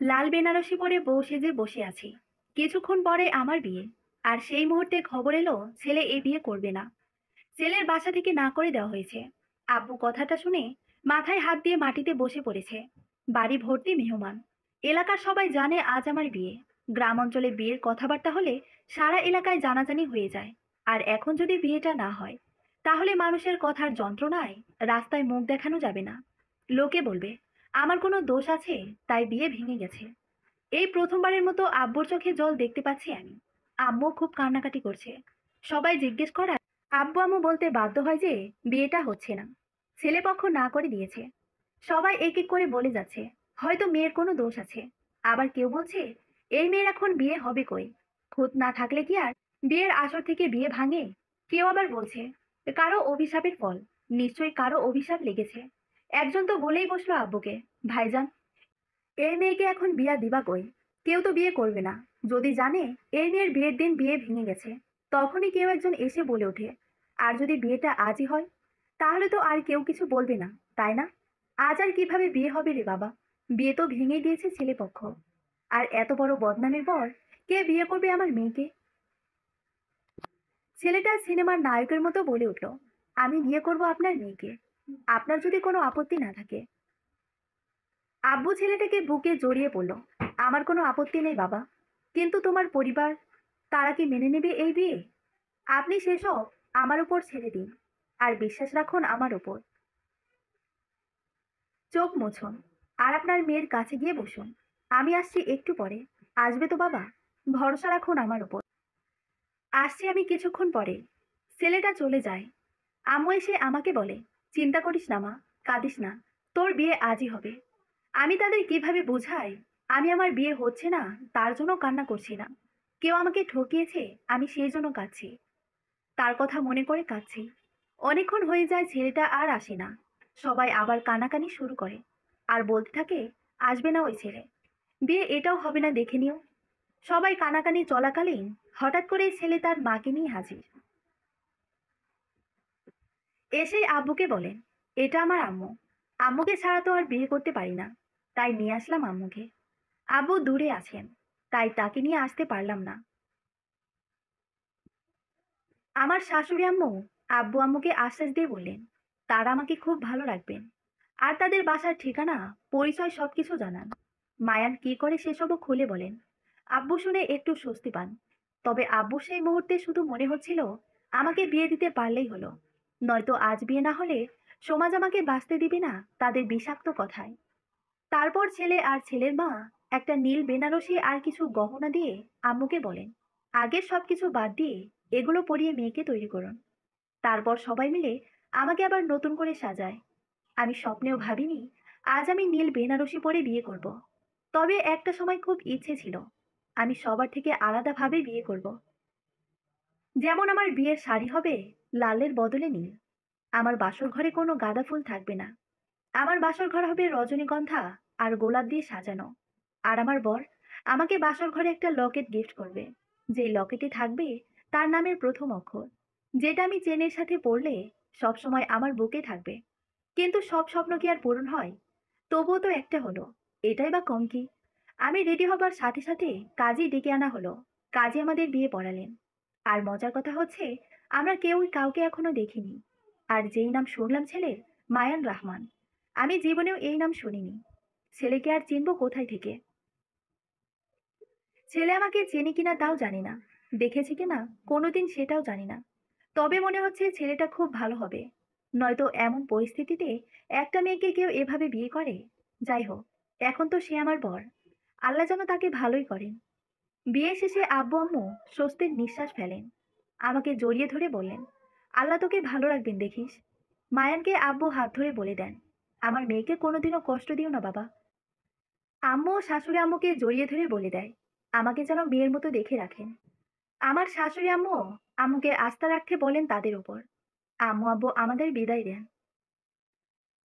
লাল বেনারসি পরে বউ সেজে বসে আছি। কিছুক্ষণ পরে আমার বিয়ে। আর সেই মুহূর্তে খবর এলো ছেলে এই বিয়ে করবে না। ছেলের বাসা থেকে না করে দেওয়া হয়েছে। আব্বু কথাটা শুনে মাথায় হাত দিয়ে মাটিতে বসে পড়েছে। বাড়ি ভর্তি মেহমান। এলাকার সবাই জানে আজ আমার বিয়ে। গ্রাম অঞ্চলে বিয়ের কথাবার্তা হলে সারা এলাকায় জানাজানি হয়ে যায়। আর এখন যদি বিয়েটা না হয়, তাহলে মানুষের কথার যন্ত্রণায় রাস্তায় মুখ দেখানো যাবে না। লোকে বলবে আমার কোনো দোষ আছে, তাই বিয়ে ভেঙে গেছে। এই প্রথমবারের মতো আব্বুর চোখে জল দেখতে পাচ্ছি আমি। আম্মু খুব কান্নাকাটি করছে। সবাই জিজ্ঞেস করায় আব্বু আম্মু বলতে বাধ্য হয় যে বিয়েটা হচ্ছে না। ছেলেপক্ষ না করে দিয়েছে। সবাই এক এক করে বলে যাচ্ছে হয়তো মেয়ের কোনো দোষ আছে। আবার কেউ বলছে এই মেয়ের এখন বিয়ে হবে কই। খুঁত না থাকলে কি আর বিয়ের আসর থেকে বিয়ে ভাঙে। কেউ আবার বলছে কারো অভিশাপের ফল। নিশ্চয়ই কারো অভিশাপ লেগেছে। একজন তো বলেই বসলো আব্বুকে, ভাইজান, এই মেয়েকে এখন বিয়া দিবা কই। কেউ তো বিয়ে করবে না। যদি জানে এই মেয়ের বিয়ের দিন বিয়ে ভেঙে গেছে, তখনই কেউ একজন এসে বলে ওঠে আর যদি বিয়েটা আজই হয়, তাহলে তো আর কেউ কিছু বলবে না, তাই না? আজ আর কিভাবে বিয়ে হবে রে বাবা। বিয়ে তো ভেঙেই দিয়েছে ছেলেপক্ষ। আর এত বড় বদনামের পর কে বিয়ে করবে আমার মেয়েকে? ছেলেটা সিনেমার নায়কের মতো বলে উঠল, আমি বিয়ে করব আপনার মেয়েকে, আপনার যদি কোনো আপত্তি না থাকে। আব্বু ছেলেটাকে বুকে জড়িয়ে পড়ল। আমার কোনো আপত্তি নেই বাবা, কিন্তু তোমার পরিবার, তারা কি মেনে নেবে এই বিয়ে? আপনি সেসব আমার উপর ছেড়ে দিন, আর বিশ্বাস রাখুন আমার উপর। চোখ মুছুন, আর আপনার মেয়ের কাছে গিয়ে বসুন। আমি আসছি একটু পরে। আসবে তো বাবা? ভরসা রাখুন আমার উপর। আসছি আমি কিছুক্ষণ পরে। ছেলেটা চলে যায়। আম্মু এসে আমাকে বলে, চিন্তা করিস না মা, কাঁদিস না, তোর বিয়ে আজই হবে। আমি তাদের কিভাবে বোঝাই আমি আমার বিয়ে হচ্ছে না তার জন্য কান্না করছি না। কেউ আমাকে ঠকিয়েছে, আমি সেই জন্য কাঁদছি। তার কথা মনে করে কাঁদছি। অনেকক্ষণ হয়ে যায় ছেলেটা আর আসে না। সবাই আবার কানাকানি শুরু করে আর বলতে থাকে আসবে না ওই ছেলে, বিয়ে এটাও হবে না দেখে নিও। সবাই কানাকানি চলাকালীন হঠাৎ করে ছেলে তার মাকে নিয়ে হাজির। এসেই আব্বুকে বলেন, এটা আমার আম্মু। আম্মুকে ছাড়া তো আর বিয়ে করতে পারি না, তাই নিয়ে আসলাম আম্মুকে। আব্বু দূরে আছেন, তাই তাকে নিয়ে আসতে পারলাম না। আমার শাশুড়ি আম্মু আব্বু আম্মুকে আশ্বাস দিয়ে বললেন তারা আমাকে খুব ভালো রাখবেন। আর তাদের বাসার ঠিকানা, পরিচয় সবকিছু জানান। মায়ান কি করে সেসবও খুলে বলেন। আব্বু শুনে একটু স্বস্তি পান। তবে আব্বু সেই মুহূর্তে শুধু মনে হচ্ছিল আমাকে বিয়ে দিতে পারলেই হলো। নয়তো আজ বিয়ে না হলে সমাজ আমাকে বাঁচতে দিবে না তাদের বিষাক্ত কথায়। তারপর ছেলে আর ছেলের মা একটা নীল বেনারসি আর কিছু গহনা দিয়ে আম্মুকে বলেন আগের সবকিছু বাদ দিয়ে এগুলো পরিয়ে মেয়েকে তৈরি করুন। তারপর সবাই মিলে আমাকে আবার নতুন করে সাজায়। আমি স্বপ্নেও ভাবিনি আজ আমি নীল বেনারসি পরে বিয়ে করব। তবে একটা সময় খুব ইচ্ছে ছিল আমি সবার থেকে আলাদাভাবে বিয়ে করব। যেমন আমার বিয়ের শাড়ি হবে লালের বদলে নীল। আমার বাসর ঘরে কোনো গাঁদা ফুল থাকবে না। আমার বাসর ঘর হবে রজনীগন্ধা আর গোলাপ দিয়ে সাজানো। আর আমার বর আমাকে বাসর ঘরে একটা লকেট গিফট করবে। যে লকেটে থাকবে তার নামের প্রথম অক্ষর, যেটা আমি চেনের সাথে পড়লে সবসময় আমার বুকে থাকবে। কিন্তু সব স্বপ্ন কি আর পূরণ হয়? তবুও তো একটা হলো, এটাই বা কম কি। আমি রেডি হবার সাথে সাথে কাজী ডেকে আনা হলো। কাজী আমাদের বিয়ে পড়ালেন। আর মজার কথা হচ্ছে আমরা কেউই কাউকে এখনো দেখিনি। আর যেই নাম শুনলাম ছেলের, মায়ান রহমান, আমি জীবনেও এই নাম শুনিনি। ছেলেকে আর চিনবো কোথায় থেকে? ছেলে আমাকে চেনে কিনা তাও জানি না, দেখেছে কিনা কোনোদিন সেটাও জানি না। তবে মনে হচ্ছে ছেলেটা খুব ভালো হবে। নয়তো এমন পরিস্থিতিতে একটা মেয়েকে কেউ এভাবে বিয়ে করে? যাই হোক, এখন তো সে আমার বর। আল্লাহ যেন তাকে ভালোই করেন। বিয়ে শেষে আব্বু আম্মু স্বস্তির নিঃশ্বাস ফেলেন। আমাকে জড়িয়ে ধরে বললেন আল্লাহ তোকে ভালো রাখবেন দেখিস। মায়ানকে আব্বু হাত ধরে বলে দেন আমার মেয়েকে কোনোদিনও কষ্ট দিও না বাবা। আম্মু ও শাশুড়ি আম্মুকে জড়িয়ে ধরে বলে দেয় আমাকে যেন মেয়ের মতো দেখে রাখেন। আমার শাশুড়ি আম্মু আম্মুকে আস্থা রাখতে বলেন তাদের উপর। আম্মু আব্বু আমাদের বিদায় দেন।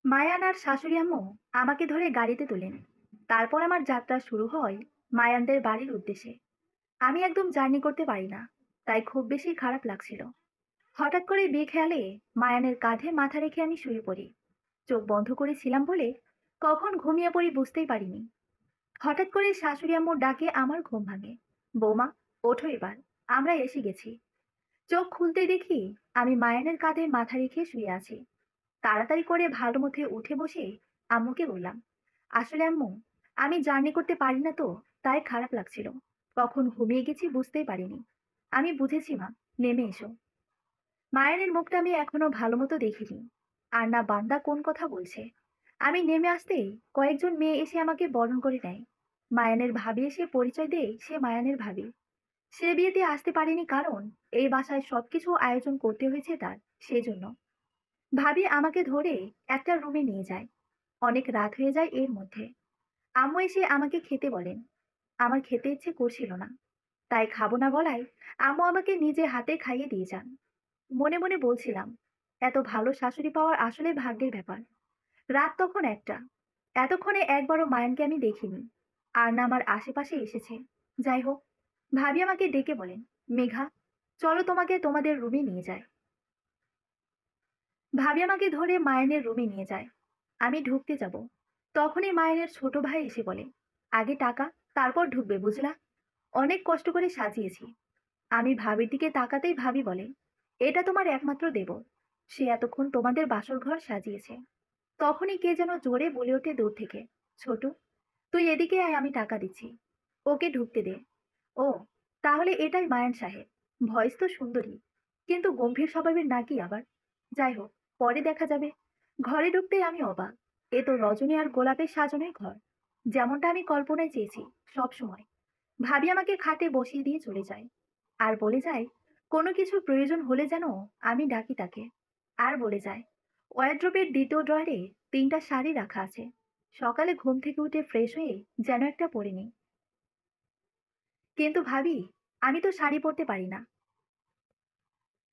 মায়ান আর শাশুড়ি আম্মু আমাকে ধরে গাড়িতে তোলেন। তারপর আমার যাত্রা শুরু হয় মায়ানদের বাড়ির উদ্দেশ্যে। আমি একদম জার্নি করতে পারি না, তাই খুব বেশি খারাপ লাগছিল। হঠাৎ করে বেখেয়ালে মায়ানের কাঁধে মাথা রেখে আমি শুয়ে পড়ি। চোখ বন্ধ করেছিলাম বলে কখন ঘুমিয়ে পড়ি বুঝতেই পারিনি। হঠাৎ করে শাশুড়ি আম্মুর ডাকে আমার ঘুম ভাঙে। বৌমা, ওঠো এবার, আমরা এসে গেছি। চোখ খুলতে দেখি আমি মায়ানের কাঁধে মাথা রেখে শুয়ে আছি। তাড়াতাড়ি করে ভালো মতো উঠে বসে আম্মুকে বললাম, আসলে আম্মু, আমি জার্নি করতে পারি না তো, তাই খারাপ লাগছিল। কখন ঘুমিয়ে গেছি বুঝতেই পারিনি। আমি বুঝেছি মা, নেমে এসো। মায়ানের মুখটা আমি এখনো ভালো মতো দেখিনি। আর না বান্দা কোন কথা বলছে। আমি নেমে আসতেই কয়েকজন মেয়ে এসে আমাকে বরণ করে নেয়। মায়ানের ভাবি এসে পরিচয় দেয় সে মায়ানের ভাবি। সে বিয়েতে আসতে পারেনি কারণ এই বাসায় সবকিছু আয়োজন করতে হয়েছে তার, সেজন্য। ভাবি আমাকে ধরে একটা রুমে নিয়ে যায়। অনেক রাত হয়ে যায় এর মধ্যে। আম্মু এসে আমাকে খেতে বলেন। আমার খেতে ইচ্ছে করছিল না, তাই খাবো না বলায় আম্মু আমাকে নিজে হাতে খাইয়ে দিয়ে যান। মনে মনে বলছিলাম, এত ভালো শাশুড়ি পাওয়ার আসলে ভাগ্যের ব্যাপার। রাত তখন একটা। এতক্ষণে একবারও মায়ানকে আমি দেখিনি। আর না আমার আশেপাশে এসেছে। যাই হোক, ভাবি আমাকে ডেকে বলেন, মেঘা, চলো তোমাকে তোমাদের রুমে নিয়ে যায়। ভাবি আমাকে ধরে মায়ানের রুমে নিয়ে যায়। আমি ঢুকতে যাব, তখনই মায়ানের ছোট ভাই এসে বলে, আগে টাকা, তারপর ঢুকবে বুঝলা। অনেক কষ্ট করে সাজিয়েছি। আমি ভাবির দিকে তাকাতেই ভাবি বলে, এটা তোমার একমাত্র দেবর। সে এতক্ষণ তোমাদের বাসর ঘর সাজিয়েছে। তখনই কে যেন জোরে বলে ওঠে দূর থেকে, ছোট, তুই এদিকে আয়, আমি টাকা দিচ্ছি। ওকে ঢুকতে দে। ও, তাহলে এটাই মায়ান সাহেব। ভয়েস তো সুন্দরী, কিন্তু গম্ভীর স্বভাবের নাকি আবার। যাই হোক, পরে দেখা যাবে। ঘরে ঢুকতেই আমি অবাক। এ তো রজনী আর গোলাপের সাজানোই ঘর, যেমনটা আমি কল্পনায় চেয়েছি সব সময়। ভাবি আমাকে খাটে বসিয়ে দিয়ে চলে যায়। আর বলে যায়, কোনো কিছু প্রয়োজন হলে যেন আমি ডাকি তাকে। আর বলে যায়, ওয়ারড্রোবের দ্বিতীয় ড্রয়ারে 3টা শাড়ি রাখা আছে। সকালে ঘুম থেকে উঠে ফ্রেশ হয়ে যেন একটা পরে নিই। কিন্তু ভাবি, আমি তো শাড়ি পরতে পারি না।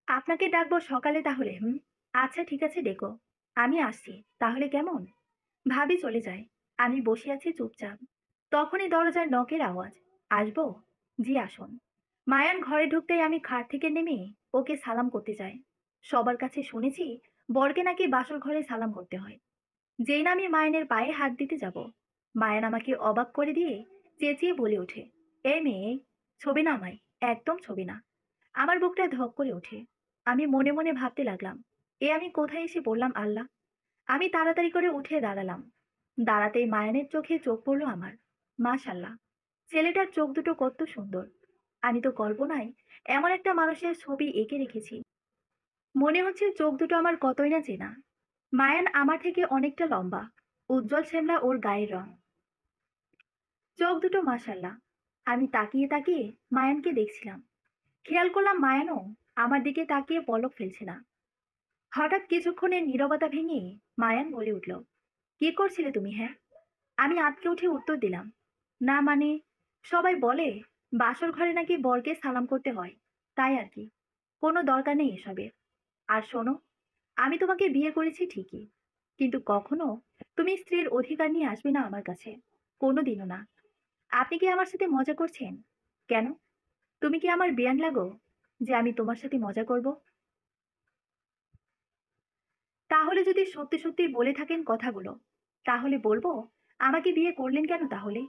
আপনাকে ডাকবো সকালে তাহলে? হুম, আচ্ছা ঠিক আছে, ডেকো। আমি আসছি তাহলে, কেমন? ভাবি চলে যায়। আমি বসে আছি চুপচাপ। তখনই দরজার নকের আওয়াজ। আসবো? জি আসুন। মায়ান ঘরে ঢুকতেই আমি খাট থেকে নেমে ওকে সালাম করতে যাই। সবার কাছে শুনেছি বরকে নাকি বাসর ঘরে সালাম করতে হয়। যেই না আমি মায়ানের পায়ে হাত দিতে যাব, মায়ান আমাকে অবাক করে দিয়ে চেঁচিয়ে বলে ওঠে, এই মেয়ে, ছবি না আমায়, একদম ছবি না। আমার বুকটা ধক করে ওঠে। আমি মনে মনে ভাবতে লাগলাম, এ আমি কোথায় এসে পড়লাম আল্লাহ। আমি তাড়াতাড়ি করে উঠে দাঁড়ালাম। দাঁড়াতেই মায়ানের চোখে চোখ পড়লো আমার। মাশাল্লাহ, ছেলেটার চোখ দুটো কত সুন্দর। আমি তো কল্পনায় এমন একটা মানুষের ছবি এঁকে রেখেছি। মনে হচ্ছে চোখ দুটো আমার কতই না চেনা। মায়ান আমার থেকে অনেকটা লম্বা, উজ্জ্বল শ্যামলা ওর গায়ের রং, চোখ দুটো মাশাল্লাহ। আমি তাকিয়ে তাকিয়ে মায়ানকে দেখছিলাম। খেয়াল করলাম মায়ানও আমার দিকে তাকিয়ে পলক ফেলছে না। হঠাৎ কিছুক্ষণের নীরবতা ভেঙে মায়ান বলে উঠল, কি করছিলে তুমি, হ্যাঁ? আমি আঁতকে উঠে উত্তর দিলাম, না মানে, সবাই বলে বাসর ঘরে নাকি বরকে সালাম করতে হয়, তাই আর কি। কোনো দরকার নেই এসবের। আর শোনো, আমি তোমাকে বিয়ে করেছি ঠিকই, কিন্তু কখনো তুমি স্ত্রীর অধিকার নিয়ে আসবে না আমার কাছে। কোনোদিনও না। আপনি কি আমার সাথে মজা করছেন? কেন? তুমি কি আমার বেয়ান লাগো যে আমি তোমার সাথে মজা করব? তাহলে যদি সত্যি সত্যি বলে থাকেন কথাগুলো, তাহলে বলবো, আমাকে বিয়ে করলেন কেন তাহলে?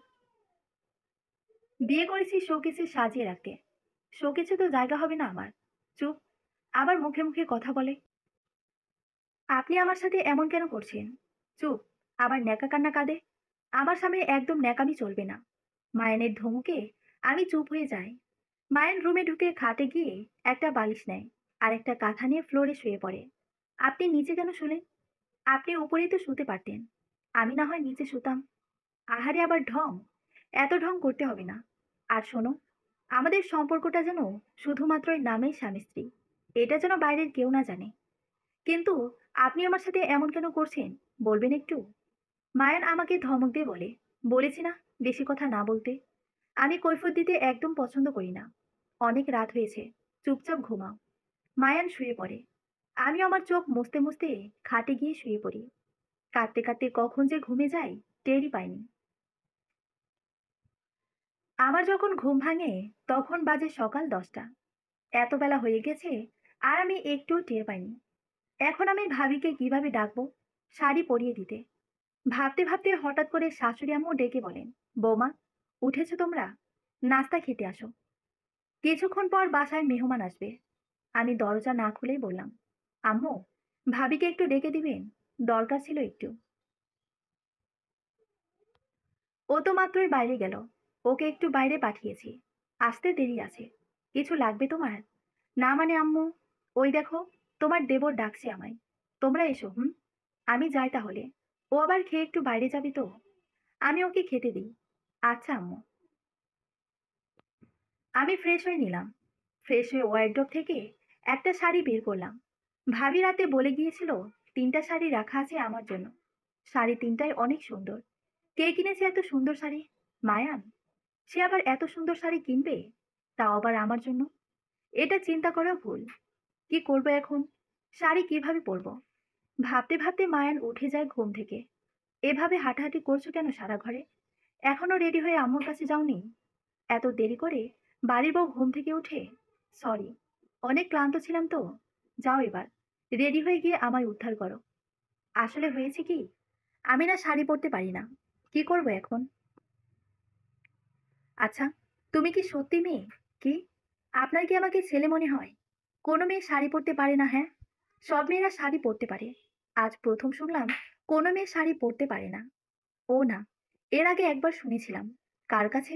বিয়ে করেছি শোকেসে সাজিয়ে রাখতে। শোকেসে তো জায়গা হবে না আমার। চুপ। আবার মুখে মুখে কথা বলে। আপনি আমার সাথে এমন কেন করছেন? চুপ। আবার ন্যাকা কান্না কাঁদে। আমার সামনে একদম ন্যাকামি চলবে না। মায়ানের ধমকে আমি চুপ হয়ে যাই। মায়ান রুমে ঢুকে খাটে গিয়ে একটা বালিশ নেয় আর একটা কাঁথা নিয়ে ফ্লোরে শুয়ে পড়ে। আপনি নিচে কেন শুলেন? আপনি উপরেই তো শুতে পারতেন। আমি না হয় নিচে শুতাম। আহারে আবার ঢং। এত ঢং করতে হবে না। আর শোনো, আমাদের সম্পর্কটা যেন শুধুমাত্রই নামেই স্বামী স্ত্রী, এটা যেন বাইরের কেউ না জানে। কিন্তু আপনি আমার সাথে এমন কেন করছেন, বলবেন একটু? মায়ান আমাকে ধমক দিয়ে বলে, বলেছি না বেশি কথা না বলতে। আমি কৈফিয়ত দিতে একদম পছন্দ করি না। অনেক রাত হয়েছে, চুপচাপ ঘুমাও। মায়ান শুয়ে পড়ে। আমি আমার চোখ মুছতে মুছতে খাটে গিয়ে শুয়ে পড়ি। কাঁদতে কাঁদতে কখন যে ঘুমে যাই টেরই পাইনি। আমার যখন ঘুম ভাঙে তখন বাজে সকাল 10টা। এত বেলা হয়ে গেছে আর আমি একটুও টের পাইনি। এখন আমি ভাবিকে কিভাবে ডাকবো শাড়ি পরিয়ে দিতে। ভাবতে ভাবতে হঠাৎ করে শাশুড়ি আম্মু ডেকে বলেন, বৌমা, উঠেছো তোমরা? নাস্তা খেতে আসো। কিছুক্ষণ পর বাসায় মেহমান আসবে। আমি দরজা না খুলেই বললাম, আম্মু, ভাবিকে একটু ডেকে দিবেন, দরকার ছিল একটু। ও তো মাত্রই বাইরে গেল। ওকে একটু বাইরে পাঠিয়েছি। আসতে দেরি আছে। কিছু লাগবে তোমার? না মানে আম্মু, ওই দেখো, তোমার দেবর ডাকছে আমায়। তোমরা এসো। হুম, আমি যাই তাহলে। ও আবার খেয়ে একটু বাইরে যাবে তো। আমি ওকে খেতে দিই। আচ্ছা আম্মু। আমি ফ্রেশ হয়ে নিলাম। ফ্রেশ হয়ে ওয়ারড্রব থেকে একটা শাড়ি বের করলাম। ভাবি রাতে বলে গিয়েছিল 3টা শাড়ি রাখা আছে আমার জন্য। শাড়ি 3টাই অনেক সুন্দর। কে কিনেছে এত সুন্দর শাড়ি? মায়ান। সে আবার এত সুন্দর শাড়ি কিনবে, তাও আবার আমার জন্য। এটা চিন্তা করা ভুল। কি করব এখন? শাড়ি কিভাবে পরবো? ভাবতে ভাবতে মায়ান উঠে যায় ঘুম থেকে। এভাবে হাঁটাহাঁটি করছো কেন সারা ঘরে? এখনো রেডি হয়ে আম্মুর কাছে যাওনি? এত দেরি করে বাড়ির বউ ঘুম থেকে উঠে? সরি, অনেক ক্লান্ত ছিলাম তো। যাও এবার, রেডি হয়ে গিয়ে আমায় উদ্ধার করো। আসলে হয়েছে কি, আমি না শাড়ি পরতে পারি না। কি করব এখন? আচ্ছা, তুমি কি সত্যি মেয়ে? কি, আপনার কি আমাকে ছেলে মনে হয়? কোনো মেয়ে শাড়ি পরতে পারে না? হ্যাঁ, সব মেয়েরা শাড়ি পরতে পারে। আজ প্রথম শুনলাম কোনো মেয়ে শাড়ি পরতে পারে না। ও না, এর আগে একবার শুনেছিলাম। কার কাছে?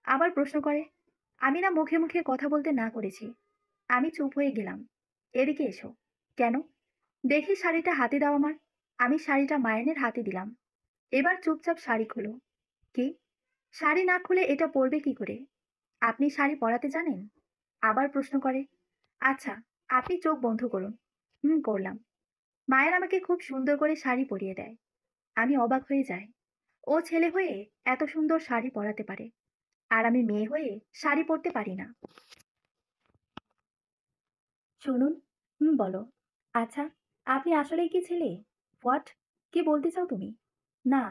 আবার প্রশ্ন করে। আমি না মুখে মুখে কথা বলতে না করেছি। আমি চুপ হয়ে গেলাম। এদিকে এসো। কেন? দেখি শাড়িটা হাতে দাও আমার। আমি শাড়িটা মায়ানের হাতে দিলাম। এবার চুপচাপ শাড়ি খোলো। কি? শাড়ি না খুলে এটা পরবে কি করে? আপনি শাড়ি পরাতে জানেন? আবার প্রশ্ন করে। আচ্ছা, আপনি চোখ বন্ধ করুন। হুম, করলাম। মায়ের আমাকে খুব সুন্দর করে শাড়ি পরিয়ে দেয়। আমি অবাক হয়ে যাই। ও ছেলে হয়ে এত সুন্দর শাড়ি পরাতে পারে, আর আমি মেয়ে হয়ে শাড়ি পরতে পারি না। শুনুন। হুম, বলো। আচ্ছা, আপনি আসলেই কি ছেলে? হোয়াট? কি বলতে চাও তুমি? না,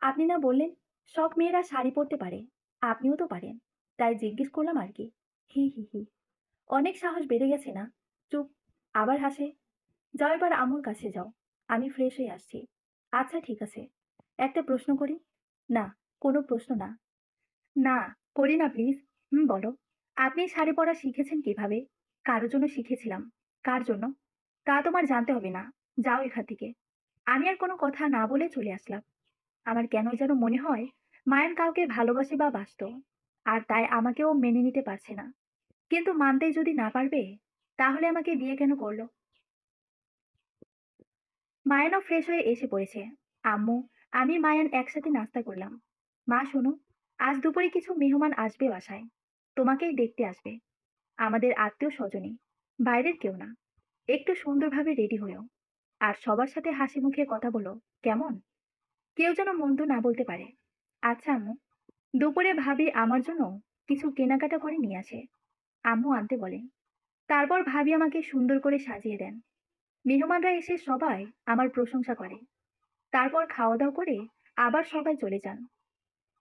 আপনি না বললেন সব মেয়েরা শাড়ি পরতে পারে, আপনিও তো পারেন। তাই জিজ্ঞেস করলাম আর কি। হি হি হি। অনেক সাহস বেড়ে গেছে না? চুপ। আবার হাসে। যাও এবার আম্মুর কাছে যাও। আমি ফ্রেশ হয়ে আসছি। আচ্ছা ঠিক আছে। একটা প্রশ্ন করি? না, কোনো প্রশ্ন না। না, করি না প্লিজ। হুম, বলো। আপনি শাড়ি পরা শিখেছেন কিভাবে? কারোর জন্য শিখেছিলাম। কার জন্য? তা তোমার জানতে হবে না। যাও এখান থেকে। আমি আর কোনো কথা না বলে চলে আসলাম। আমার কেন যেন মনে হয় মায়ান কাউকে ভালোবাসে বা বাসত, আর তাই আমাকেও মেনে নিতে পারছে না। কিন্তু মানতেই যদি না পারবে, তাহলে আমাকে বিয়ে কেন করলো? মায়ানও ফ্রেশ হয়ে এসে পড়েছে। আম্মু, আমি মায়ান একসাথে নাস্তা করলাম। মা শোনো, আজ দুপুরে কিছু মেহমান আসবে বাসায়। তোমাকেই দেখতে আসবে। আমাদের আত্মীয় স্বজনই, বাইরের কেউ না। একটু সুন্দরভাবে রেডি হয়েও, আর সবার সাথে হাসি মুখে কথা বলো, কেমন? কেউ যেন মন্দ না বলতে পারে। আচ্ছা আম্মু। দুপুরে ভাবি আমার জন্য কিছু কেনাকাটা করে নিয়ে আসে। আম্মু আনতে বলেন। তারপর ভাবি আমাকে সুন্দর করে সাজিয়ে দেন। মেহমানরা এসে সবাই আমার প্রশংসা করে। তারপর খাওয়া দাওয়া করে আবার সবাই চলে যান।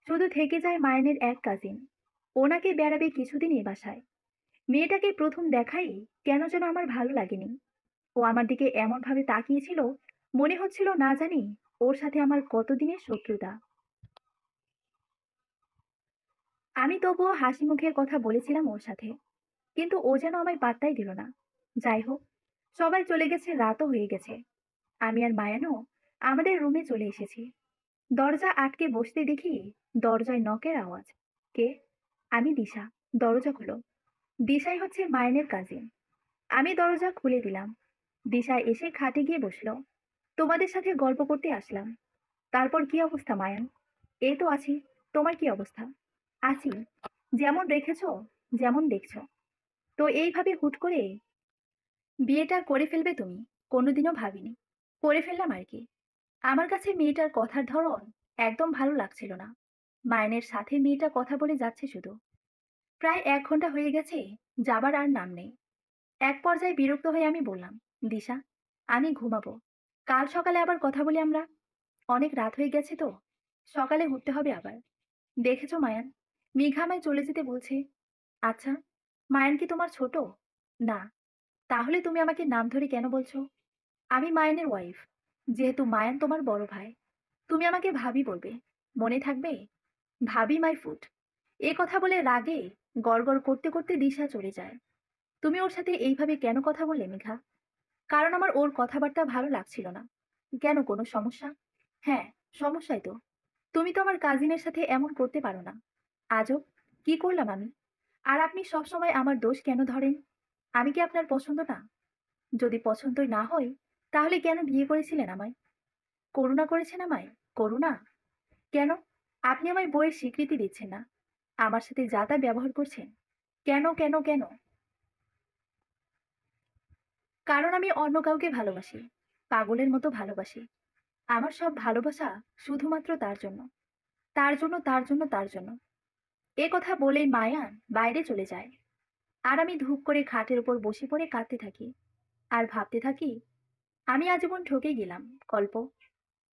শুধু থেকে যায় মায়ানের এক কাজিন। ওনাকে বেড়াবে কিছুদিন এ বাসায়। মেয়েটাকে প্রথম দেখাই কেন যেন আমার ভালো লাগেনি। ও আমার দিকে এমন ভাবে তাকিয়েছিল, মনে হচ্ছিল না জানি ওর সাথে আমার কতদিনের শত্রুতা। আমি তবুও হাসি মুখের কথা বলেছিলাম ওর সাথে, কিন্তু ও যেন আমায় পাত্তাই দিল না। যাই হোক, সবাই চলে গেছে, রাতও হয়ে গেছে। আমি আর মায়ানও আমাদের রুমে চলে এসেছি। দরজা আটকে বসতে দেখি দরজায় নকের আওয়াজ। কে? আমি দিশা। দরজা খুলো। দিশাই হচ্ছে মায়ানের কাজিন। আমি দরজা খুলে দিলাম। দিশা এসে খাটে গিয়ে বসলো। তোমাদের সাথে গল্প করতে আসলাম। তারপর কি অবস্থা মায়ান? এই তো আছি। তোমার কি অবস্থা? আছি। যেমন রেখেছো, যেমন দেখছো। তো এইভাবে হুট করে বিয়েটা করে ফেলবে তুমি? কোনোদিনও ভাবিনি। করে ফেললাম আর কি। আমার কাছে মেয়েটার কথার ধরন একদম ভালো লাগছিল না। মায়ানের সাথে মেয়েটা কথা বলে যাচ্ছে শুধু। প্রায় 1 ঘন্টা হয়ে গেছে, যাবার আর নাম নেই। এক পর্যায়ে বিরক্ত হয়ে আমি বললাম, দিশা, আমি ঘুমাবো। কাল সকালে আবার কথা বলি আমরা। অনেক রাত হয়ে গেছে তো, সকালে উঠতে হবে আবার। দেখেছো মায়ান, মেঘা আমায় চলে যেতে বলছে। আচ্ছা, মায়ান কি তোমার ছোট? না। তাহলে তুমি আমাকে নাম ধরে কেন বলছো? আমি মায়ানের ওয়াইফ। যেহেতু মায়ান তোমার বড় ভাই, তুমি আমাকে ভাবি বলবে। মনে থাকবে? ভাবি মাই ফুড। এ কথা বলে রাগে গড়গড় করতে করতে দিশা চলে যায়। তুমি ওর সাথে এইভাবে কেন কথা বললে মেঘা? কারণ আমার ওর কথাবার্তা ভালো লাগছিল না। কেন, কোনো সমস্যা? হ্যাঁ, সমস্যাই তো। তুমি তো আমার কাজিনের সাথে এমন করতে পারো না। আজব, কি করলাম আমি? আর আপনি সবসময় আমার দোষ কেন ধরেন? আমি কি আপনার পছন্দ না? যদি পছন্দই না হয়, তাহলে কেন বিয়ে করেছিলেন আমায়? করুণা করেছেন আমায়? করুণা? কেন? আপনি আমায় বইয়ের স্বীকৃতি দিচ্ছেন না। আমার সাথে যা তা ব্যবহার করছেন। কেন, কেন, কেন? কারণ আমি অন্য কাউকে ভালোবাসি। পাগলের মতো ভালোবাসি। আমার সব ভালোবাসা শুধুমাত্র তার জন্য। তার জন্য, তার জন্য, তার জন্য। এ কথা বলেই মায়ান বাইরে চলে যায়। আর আমি ধূপ করে খাটের উপর বসে পড়ে কাঁদতে থাকি। আর ভাবতে থাকি, আমি আজীবন ঠকে গেলাম। কল্প,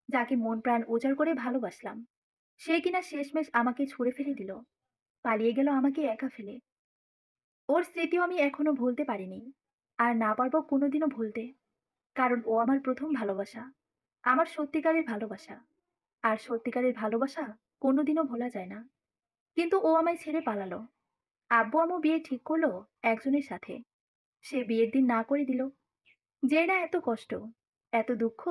যাকে মন প্রাণ উজাড় করে ভালোবাসলাম, সে কিনা শেষমেশ আমাকে ছুঁড়ে ফেলে দিল। পালিয়ে গেল আমাকে একা ফেলে। ওর স্মৃতিও আমি এখনো ভুলতে পারিনি। আর না পারবো কোনোদিনও ভুলতে। কারণ ও আমার প্রথম ভালোবাসা। আমার সত্যিকারের ভালোবাসা। আর সত্যিকারের ভালোবাসা কোনোদিনও ভোলা যায় না। কিন্তু ও আমায় ছেড়ে পালালো। আব্বু আম্মু বিয়ে ঠিক করলো একজনের সাথে। সে বিয়ের দিন না করে দিল। যে না এত কষ্ট, এত দুঃখ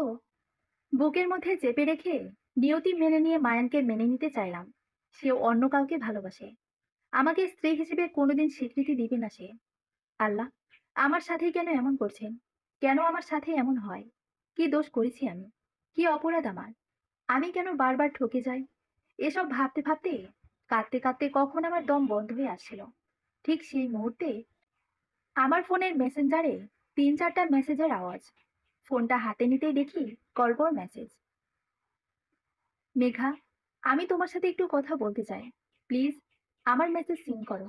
বুকের মধ্যে চেপে রেখে নিয়তি মেনে নিয়ে মায়ানকে মেনে নিতে চাইলাম। সেও অন্য কাউকে ভালোবাসে। আমাকে স্ত্রী হিসেবে কোনোদিন স্বীকৃতি দিবে না সে। আল্লাহ, আমার সাথেই কেন এমন করছেন? কেন আমার সাথে এমন হয়? কি দোষ করেছি আমি? কি অপরাধ আমার? আমি কেন বারবার ঠকে যাই? এসব ভাবতে ভাবতে কাঁদতে কাঁদতে কখন আমার দম বন্ধ হয়ে আসছিল। ঠিক সেই মুহূর্তে আমার ফোনের মেসেঞ্জারে ৩-৪টা মেসেজের আওয়াজ। ফোনটা হাতে নিতেই দেখি কলবর মেসেজ। মেঘা, আমি তোমার সাথে একটু কথা বলতে চাই। প্লিজ, আমার মেসেজ সিন করো।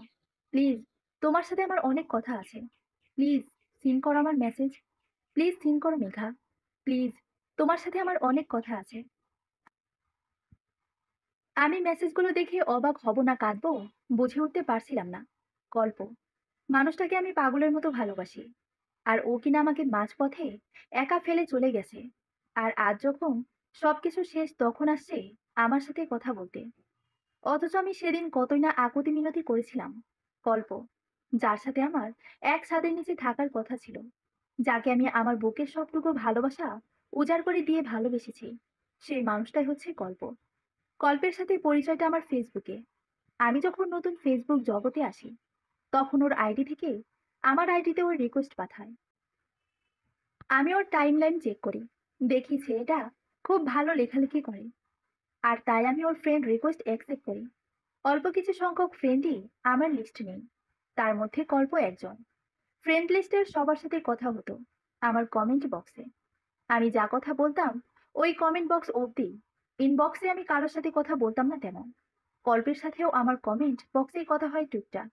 প্লিজ, তোমার সাথে আমার অনেক কথা আছে। প্লিজ, সিন করো আমার মেসেজ। প্লিজ সিন করো মেঘা। প্লিজ, তোমার সাথে আমার অনেক কথা আছে। আমি মেসেজগুলো দেখে অবাক হব না কাঁদবো বুঝে উঠতে পারছিলাম না। গল্প, মানুষটাকে আমি পাগলের মতো ভালোবাসি। আর ও কিনা আমাকে মাঝপথে একা ফেলে চলে গেছে। আর আজ যখন সবকিছু শেষ তখন আসছে আমার সাথে কথা বলতে। অথচ আমি সেদিন কতই না আকুতি মিনতি করেছিলাম। গল্প, যার সাথে আমার এক ছাদের নিচে থাকার কথা ছিল, যাকে আমি আমার বুকের সবটুকু ভালোবাসা উজাড় করে দিয়ে ভালোবেসেছি, সেই মানুষটাই হচ্ছে গল্প। গল্পের সাথে পরিচয়টা আমার ফেসবুকে। আমি যখন নতুন ফেসবুক জগতে আসি, তখন ওর আইডি থেকে আমার আইডিতে ওর রিকোয়েস্ট পাঠায়। আমি ওর টাইমলাইন চেক করি, দেখি ছেলেটা খুব ভালো লেখালেখি করে। আর তাই আমি ওর ফ্রেন্ড রিকোয়েস্ট অ্যাকসেপ্ট করি। অল্প কিছু সংখ্যক ফ্রেন্ডই আমার লিস্ট নেই, তার মধ্যে কল্প একজন। ফ্রেন্ড লিস্টের সবার সাথে কথা হতো আমার কমেন্ট বক্সে। আমি যা কথা বলতাম ওই কমেন্ট বক্স অবধি। ইনবক্সে আমি কারোর সাথে কথা বলতাম না তেমন। কল্পের সাথেও আমার কমেন্ট বক্সেই কথা হয় টুকটাক।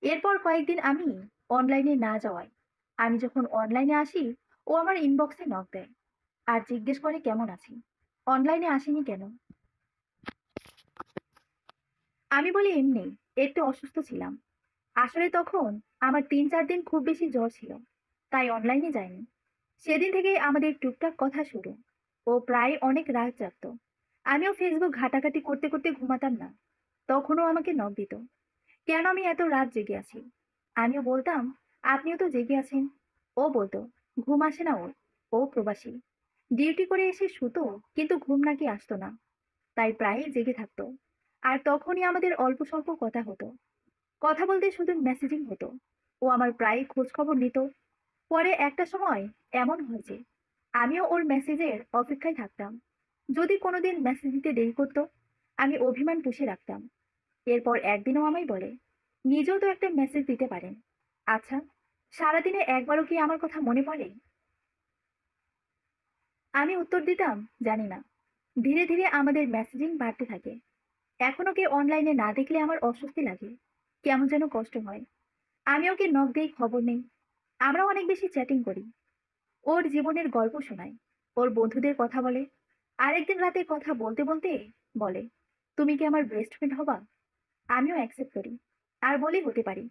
এরপর কয়েকদিন আমি অনলাইনে না যাওয়ায়, আমি যখন অনলাইনে আসি ও আমার ইনবক্সে নক দেয় আর জিজ্ঞেস করে কেমন আছি, অনলাইনে আসেনি কেন। আমি বলি এমনি, একটু অসুস্থ ছিলাম। আসলে তখন আমার ৩-৪ দিন খুব বেশি জ্বর ছিল, তাই অনলাইনে যাইনি। সেদিন থেকেই আমাদের টুকটাক কথা শুরু। ও প্রায় অনেক রাত জাগতো। আমিও ফেসবুক ঘাটাঘাটি করতে করতে ঘুমাতাম না। তখনও আমাকে নক দিত, কেন আমি এত রাত জেগে আছি। আমিও বলতাম, আপনিও তো জেগে আছেন। ও বলতো, ঘুম আসে না ওর, ও প্রবাসী, ডিউটি করে এসে শুতো, কিন্তু ঘুম নাকি আসতো না, তাই প্রায়ই জেগে থাকতো। আর তখনই আমাদের অল্প স্বল্প কথা হতো। কথা বলতে শুধু মেসেজিং হতো। ও আমার প্রায় খোঁজ খবর নিত। পরে একটা সময় এমন হয় যে আমিও ওর মেসেজের অপেক্ষায় থাকতাম। যদি কোনোদিন মেসেজ দিতে দেরি করতো, আমি অভিমান পুষে রাখতাম। এরপর একদিনও আমায় বলে, নিজেও তো একটা মেসেজ দিতে পারেন। আচ্ছা, সারাদিনে একবারও কি আমার কথা মনে পড়ে? আমি উত্তর দিতাম, জানি না। ধীরে ধীরে আমাদের মেসেজিং বাড়তে থাকে। এখন ওকে অনলাইনে না দেখলে আমার অস্বস্তি লাগে, কেমন যেন কষ্ট হয়। আমি ওকে নক দেই, খবর নেই। আমরা অনেক বেশি চ্যাটিং করি। ওর জীবনের গল্প শোনায়, ওর বন্ধুদের কথা বলে। আরেকদিন রাতে কথা বলতে বলতে বলে, তুমি কি আমার বেস্ট ফ্রেন্ড হবা? আমিও অ্যাকসেপ্ট করি। আর বলি, হতে পারি,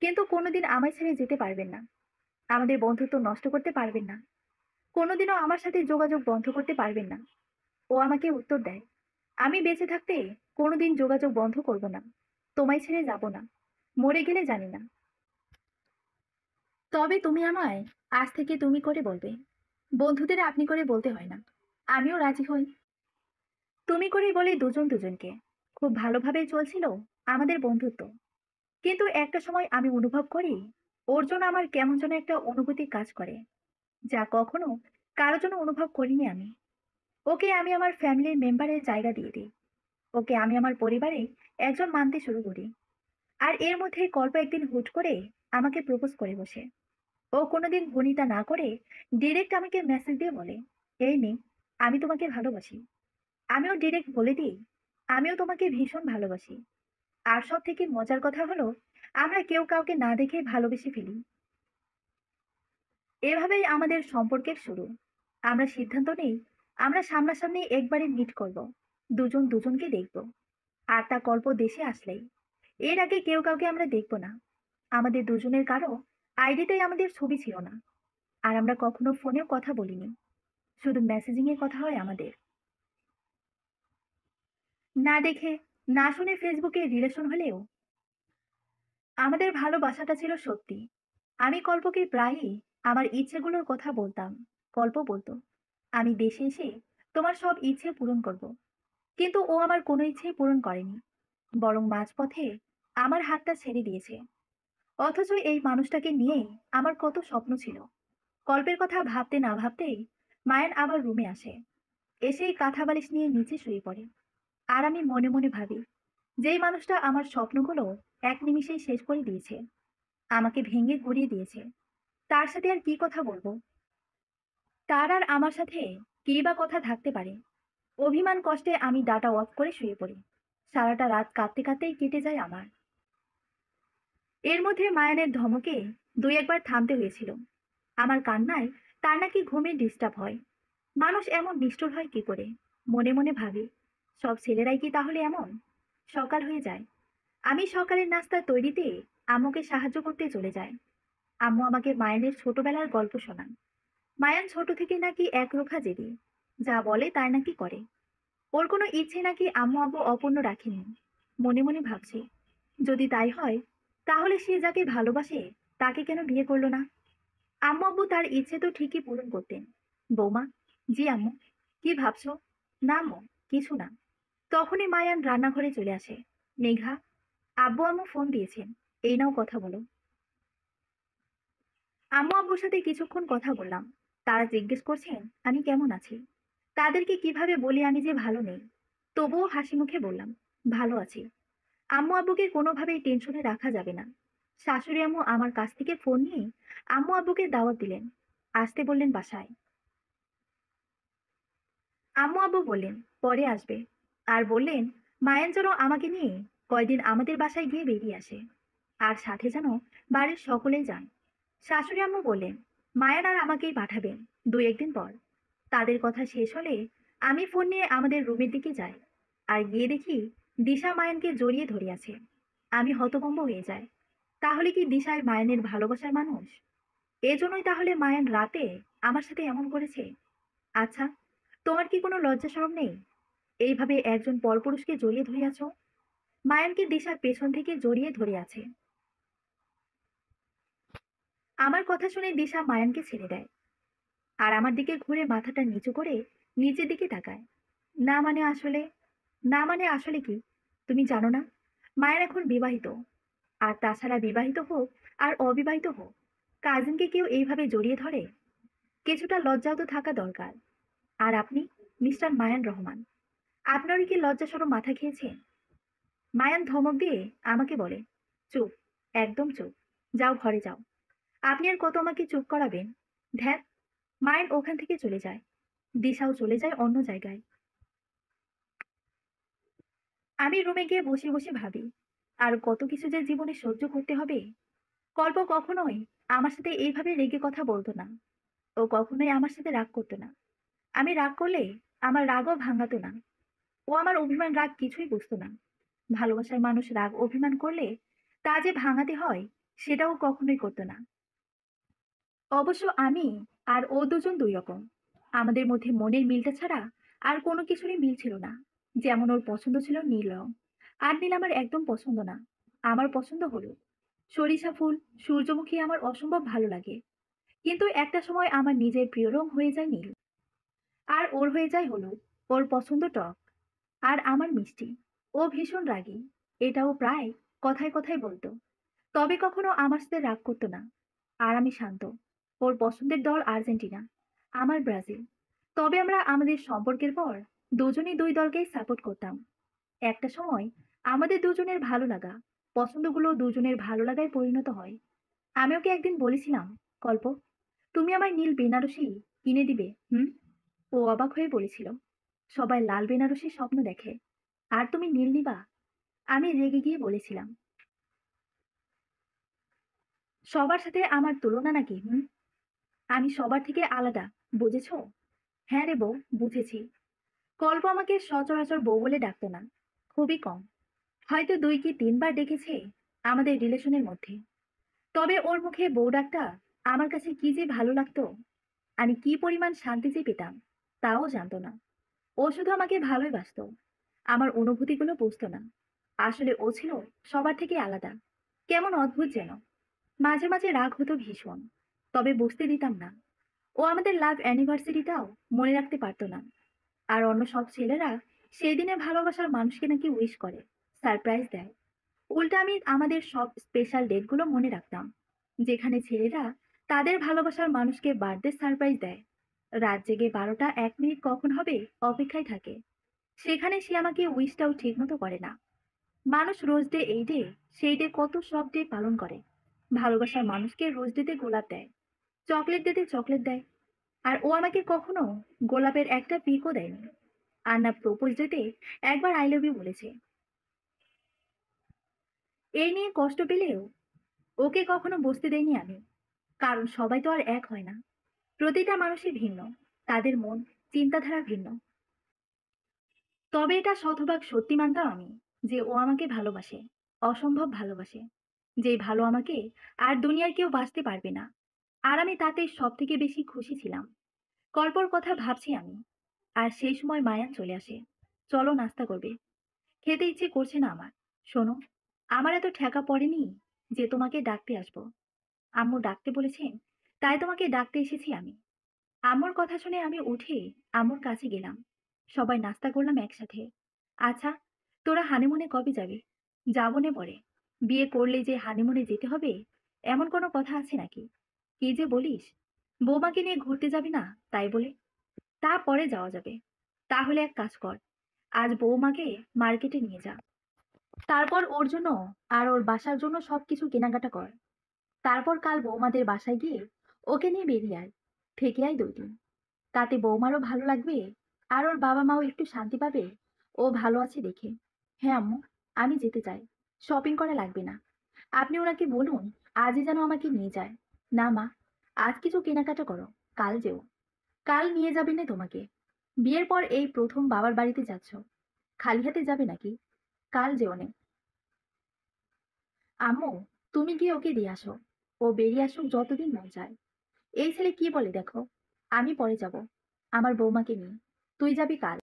কিন্তু কোনোদিন আমায় ছেড়ে যেতে পারবেন না। আমাদের বন্ধুত্ব নষ্ট করতে পারবেন না। কোনোদিনও আমার সাথে যোগাযোগ বন্ধ করতে পারবেন না। ও আমাকে উত্তর দেয়, আমি বেঁচে থাকতে কোনোদিন যোগাযোগ বন্ধ করব না। তোমায় ছেড়ে যাব না। মরে গেলে জানি না। তবে তুমি আমায় আজ থেকে তুমি করে বলবে। বন্ধুদের আপনি করে বলতে হয় না। আমিও রাজি হই। তুমি করেই বলি দুজন দুজনকে। খুব ভালোভাবেই চলছিল আমাদের বন্ধুত্ব। কিন্তু একটা সময় আমি অনুভব করি ওর জন্য আমার কেমন যেন একটা অনুভূতি কাজ করে, যা কখনো কারো জন্য অনুভব করিনি আমি। ওকে আমি আমার ফ্যামিলির মেম্বারের জায়গা দিয়ে দিই। ওকে আমি আমার পরিবারে একজন মানতে শুরু করি। আর এর মধ্যে কল্প একদিন হুট করে আমাকে প্রপোজ করে বসে। ও কোনোদিন ভনিতা না করে ডিরেক্ট আমাকে মেসেজ দিয়ে বলে, এই মেয়ে, আমি তোমাকে ভালোবাসি। আমিও ডিরেক্ট বলে দিই, আমিও তোমাকে ভীষণ ভালোবাসি। আর সব থেকে মজার কথা হলো, আমরা কেউ কাউকে না দেখে ভালোবেসে ফেলি। এভাবেই আমাদের সম্পর্কের শুরু। আমরা সিদ্ধান্ত নেই আমরা সামনাসামনি একবারে মিট করব, দুজন দুজনকে দেখব। আর তা কল্প দেশে আসলেই। এর আগে কেউ কাউকে আমরা দেখব না। আমাদের দুজনের কারো আইডিতেই আমাদের ছবি ছিল না। আর আমরা কখনো ফোনেও কথা বলিনি। শুধু মেসেজিং এ কথা হয় আমাদের। না দেখে, না শুনে ফেসবুকে রিলেশন হলেও আমাদের ভালোবাসাটা ছিল সত্যি। আমি কল্পকে প্রায়ই আমার ইচ্ছেগুলোর কথা বলতাম। কল্প বলতো, আমি দেশে এসে তোমার সব ইচ্ছে পূরণ করব। কিন্তু ও আমার কোনো ইচ্ছেই পূরণ করেনি। বরং মাঝপথে আমার হাতটা ছেড়ে দিয়েছে। অথচ এই মানুষটাকে নিয়েই আমার কত স্বপ্ন ছিল। কল্পের কথা ভাবতে না ভাবতেই মায়ান আবার রুমে আসে। এসেই কাঁথা বালিশ নিয়ে নিচে শুয়ে পড়ে। আর আমি মনে মনে ভাবি, যেই মানুষটা আমার স্বপ্নগুলো এক নিমিষেই শেষ করে দিয়েছে, আমাকে ভেঙে গুঁড়িয়ে দিয়েছে, তার সাথে আর কি কথা বলবো? তার আর আমার সাথে কী বা কথা থাকতে পারে? অভিমান কষ্টে আমি ডাটা অফ করে শুয়ে পড়ি। সারাটা রাত কাঁদতে কাঁদতেই কেটে যায় আমার। এর মধ্যে মায়ানের ধমকে দুই একবার থামতে হয়েছিল। আমার কান্নায় তার নাকি ঘুমে ডিস্টার্ব হয়। মানুষ এমন নিষ্ঠুর হয় কি করে? মনে মনে ভাবি, সব ছেলেরাই কি তাহলে এমন? সকাল হয়ে যায়। আমি সকালের নাস্তা তৈরিতে আম্মুকে সাহায্য করতে চলে যাই। আম্মু আমাকে মায়ানের ছোটবেলার গল্প শোনান। মায়ান ছোট থেকে নাকি একরোখা জেদি। যা বলে তাই নাকি করে। ওর কোনো ইচ্ছে নাকি আম্মু আব্বু অপূর্ণ রাখেনি। মনে মনে ভাবছি, যদি তাই হয়, তাহলে সে যাকে ভালোবাসে তাকে কেন বিয়ে করলো না? আম্মু আব্বু তার ইচ্ছে তো ঠিকই পূরণ করতেন। বৌমা, জি আম্মু, কি ভাবছো? না আম্মু, কিছু না। তখনই মায়ান রান্নাঘরে চলে আসে। মেঘা, আব্বু আম্মু ফোন দিয়েছেন, এই নাও কথা বলো। আম্মু আব্বুর সাথে কিছুক্ষণ কথা বললাম। তারা জিজ্ঞেস করছেন আমি কেমন আছি। তাদেরকে কিভাবে বলি আমি যে ভালো নেই। তবুও হাসি মুখে বললাম, ভালো আছি। আম্মু আব্বুকে কোনোভাবেই টেনশনে রাখা যাবে না। শাশুড়ি আম্মু আমার কাছ থেকে ফোন নিয়ে আম্মু আব্বুকে দাওয়াত দিলেন। আসতে বললেন বাসায়। আম্মু আব্বু বললেন পরে আসবে। আর বললেন মায়ান যেন আমাকে নিয়ে কয়দিন আমাদের বাসায় গিয়ে বেরিয়ে আসে। আর সাথে যেন বাড়ির সকলেই যান। শাশুড়ি আম্মু বললেন মায়ান আর আমাকেই পাঠাবেন দুই একদিন পর। তাদের কথা শেষ হলে আমি ফোন নিয়ে আমাদের রুমের দিকে যাই। আর গিয়ে দেখি দিশা মায়ানকে জড়িয়ে ধরে আছে। আমি হতভম্ব হয়ে যাই। তাহলে কি দিশায় মায়ানের ভালোবাসার মানুষ? এজন্যই তাহলে মায়ান রাতে আমার সাথে এমন করেছে। আচ্ছা, তোমার কি কোনো লজ্জা শরম নেই? এইভাবে একজন পরপুরুষকে জড়িয়ে ধরে আছো। মায়ানকে দিশার পেছন থেকে জড়িয়ে ধরে আছে। আমার কথা শুনে দিশা মায়ানকে ছেড়ে দেয়। আর আমার দিকে ঘুরে মাথাটা নিচু করে নিচের দিকে তাকায়। না মানে আসলে, না মানে আসলে কি? তুমি জানো না, মায়ের এখন বিবাহিত। আর তাছাড়া বিবাহিত হোক আর অবিবাহিত হোক, কাজিনকে কেউ এইভাবে জড়িয়ে ধরে? কিছুটা লজ্জাও তো থাকা দরকার। আর আপনি, মিস্টার মায়ান রহমান, আপনারই কি লজ্জা সরম মাথা খেয়েছে? মায়ান ধমক দিয়ে আমাকে বলে, চুপ, একদম চুপ, যাও ঘরে যাও। আপনি আর কত আমাকে চুপ করাবেন? ধ্যাত। মায়ান ওখান থেকে চলে যায়। দিশাও চলে যায় অন্য জায়গায়। আমি রুমে গিয়ে বসে বসে ভাবি, আর কত কিছু যে জীবনে সহ্য করতে হবে। কল্প কখনোই আমার সাথে এইভাবে রেগে কথা বলতো না। ও কখনোই আমার সাথে রাগ করতো না। আমি রাগ করলে আমার রাগও ভাঙাতো না। ও আমার অভিমান রাগ কিছুই বুঝতো না। ভালোবাসার মানুষ রাগ অভিমান করলে তা যে ভাঙাতে হয়, সেটাও কখনোই করতো না। অবশ্য আমি আর ও দুজন দুই রকম। আমাদের মধ্যে মনের মিলটা ছাড়া আর কোনো কিছুরই মিল ছিল না। যেমন ওর পছন্দ ছিল নীল রং, আর নীল আমার একদম পছন্দ না। আমার পছন্দ হলুদ। সরিষা ফুল, সূর্যমুখী আমার অসম্ভব ভালো লাগে। কিন্তু একটা সময় আমার নিজের প্রিয় রং হয়ে যায় নীল, আর ওর হয়ে যায় হলুদ। ওর পছন্দ টক, আর আমার মিষ্টি। ও ভীষণ রাগী, এটাও প্রায় কথায় কথায় বলতো। তবে কখনো আমার সাথে রাগ করতো না। আর আমি শান্ত। ওর পছন্দের দল আর্জেন্টিনা, আমার ব্রাজিল। তবে আমরা আমাদের সম্পর্কের পর দুজনেই দুই দলকেই সাপোর্ট করতাম। একটা সময় আমাদের দুজনের ভালো লাগা, পছন্দগুলো দুজনের ভালো লাগায় পরিণত হয়। আমি ওকে একদিন বলেছিলাম, কল্প, তুমি আমায় নীল বেনারসি কিনে দিবে? হুম? ও অবাক হয়ে বলেছিল, সবাই লাল বেনারসির স্বপ্ন দেখে, আর তুমি নীল নিবা? আমি রেগে গিয়ে বলেছিলাম, সবার সাথে আমার তুলনা নাকি? হুম? আমি সবার থেকে আলাদা, বুঝেছো? হ্যাঁ রে বউ, বুঝেছি। কল্প আমাকে সচরাচর বউ বলে ডাকতো না, খুবই কম। হয়তো ২ কি ৩ বার ডেকেছে আমাদের রিলেশনের মধ্যে। তবে ওর মুখে বউ ডাকটা আমার কাছে কি যে ভালো লাগতো, আমি কি পরিমাণ শান্তি যে পেতাম, তাও জানতো না। ও শুধু আমাকে ভালোই বাসতো, আমার অনুভূতিগুলো বুঝতো না। আসলে ও ছিল সবার থেকে আলাদা, কেমন অদ্ভুত যেন। মাঝে মাঝে রাগ হতো ভীষণ, তবে বুঝতে দিতাম না। ও আমাদের লাভ অ্যানিভার্সারিটাও মনে রাখতে পারতো না। আর অন্য সব ছেলেরা সেই দিনে ভালোবাসার মানুষকে নাকি উইশ করে, সারপ্রাইজ দেয়। উল্টা আমি আমাদের সব স্পেশাল ডেটগুলো মনে রাখতাম, যেখানে ছেলেরা তাদের ভালোবাসার মানুষকে বার্থডে সারপ্রাইজ দেয়। রাত জেগে ১২টা ১ মিনিট কখন হবে অপেক্ষায় থাকে। সেখানে সে আমাকে উইশটাও ঠিক মতো করে না। মানুষ রোজ ডে এই ডে সেই ডে কত সব ডে পালন করে। ভালোবাসার মানুষকে রোজ ডেতে গোলাপ দেয়, চকলেট ডেতে চকলেট দেয়। আর ও আমাকে কখনো গোলাপের একটা পিকও দেয়নি। আর না প্রপোজ ডেতে একবার আই লাভ ইউ বলেছে। এই নিয়ে কষ্ট পেলেও ওকে কখনো বসতে দেয়নি আমি। কারণ সবাই তো আর এক হয় না। প্রতিটা মানুষই ভিন্ন, তাদের মন, চিন্তাধারা ভিন্ন। তবে এটা শতভাগ সত্যি মানতাম আমি, যে ও আমাকে ভালোবাসে, অসম্ভব ভালোবাসে। যে ভালো আমাকে আর দুনিয়ার কেউ বাঁচতে পারবে না। আর আমি তাতে সব থেকে বেশি খুশি ছিলাম। কল্পর কথা ভাবছি আমি, আর সেই সময় মায়া চলে আসে। চলো নাস্তা করবে। খেতে ইচ্ছে করছে না আমার। শোনো, আমার এত ঠেকা পড়েনি যে তোমাকে ডাকতে আসবো। আম্মু ডাকতে বলেছেন, তাই তোমাকে ডাকতে এসেছি আমি। আম্মুর কথা শুনে আমি উঠে আম্মুর কাছে গেলাম। সবাই নাস্তা করলাম একসাথে। আচ্ছা, তোরা হানিমুনে কবে যাবি? যাবো নে পরে। বিয়ে করলে যে হানিমুনে যেতে হবে, এমন কোনো কথা আছে নাকি? কি যে বলিস! বৌমাকে নিয়ে ঘুরতে যাবি না তাই বলে? তা পরে যাওয়া যাবে। তাহলে এক কাজ কর, আজ বৌমাকে মার্কেটে নিয়ে যা। তারপর ওর জন্য আর ওর বাসার জন্য সবকিছু কেনাকাটা কর। তারপর কাল বৌমাদের বাসায় গিয়ে ওকে নিয়ে বেরিয়ে আয়। থেকে আয় ২ দিন। তাতে বৌমারও ভালো লাগবে, আর ওর বাবা মাও একটু শান্তি পাবে, ও ভালো আছে দেখে। হ্যাঁ আম্মু, আমি যেতে চাই। শপিং করা লাগবে না। আপনি ওনাকে বলুন আজই যেন আমাকে নিয়ে যায়। না মা, আজ কিছু কেনাকাটা করো, কাল যেও। কাল নিয়ে যাবে না তোমাকে। বিয়ের পর এই প্রথম বাবার বাড়িতে যাচ্ছ, খালি হাতে যাবে নাকি? কাল যেও নে। আম্মু, তুমি গিয়ে ওকে দিয়ে আসো। ও বেরিয়ে আসুক যতদিন মন চায়। এই ছেলে কি বলে দেখো। আমি পরে যাব, আমার বৌমাকে নিয়ে। তুই যাবি কাল,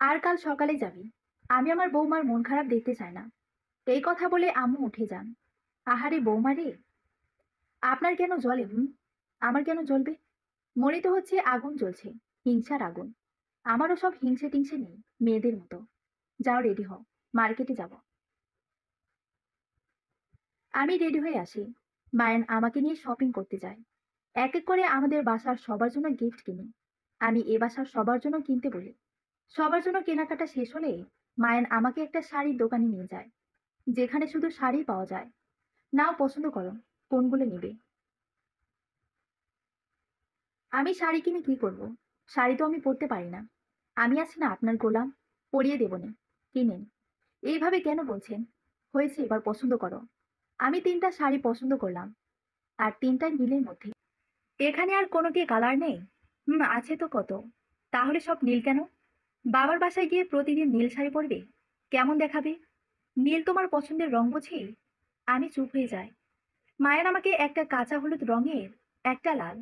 আর কাল সকালে যাবি। আমি আমার বৌমার মন খারাপ দেখতে চাই না। এই কথা বলে আম্মু উঠে যান। আহারে বৌমা রে, আপনার কেন জ্বলে? হুম? আমার কেন জ্বলবে? মনে তো হচ্ছে আগুন জ্বলছে, হিংসার আগুন। আমারও সব হিংসে টিংসে নেই, মেয়েদের মতো। যাও রেডি হও, মার্কেটে যাব। আমি রেডি হয়ে আসি। মায়ান আমাকে নিয়ে শপিং করতে যায়। এক এক করে আমাদের বাসার সবার জন্য গিফট কিনি। আমি এ বাসার সবার জন্য কিনতে বলি। সবার জন্য কেনাকাটা শেষ হলে মায়ান আমাকে একটা শাড়ির দোকানে নিয়ে যায়, যেখানে শুধু শাড়ি পাওয়া যায়। নাও পছন্দ করো, কোনগুলো নিবে? আমি শাড়ি কিনে কি করব? শাড়ি তো আমি পরতে পারি না। আমি আছি না আপনার গোলাম, পরিয়ে দেব নে। কিনেন। এইভাবে কেন বলছেন? হয়েছে, এবার পছন্দ করো। আমি ৩টা শাড়ি পছন্দ করলাম, আর ৩টাই নীলের মধ্যে। এখানে আর কোনো কি কালার নেই? হুম, আছে তো কত। তাহলে সব নীল কেন? বাবার বাসায় গিয়ে প্রতিদিন নীল শাড়ি পরবে? কেমন দেখাবে? নীল তোমার পছন্দের রং বুঝি? আমি চুপ হয়ে যাই। মায়ের আমাকে একটা কাঁচা হলুদ রঙের, একটা লাল,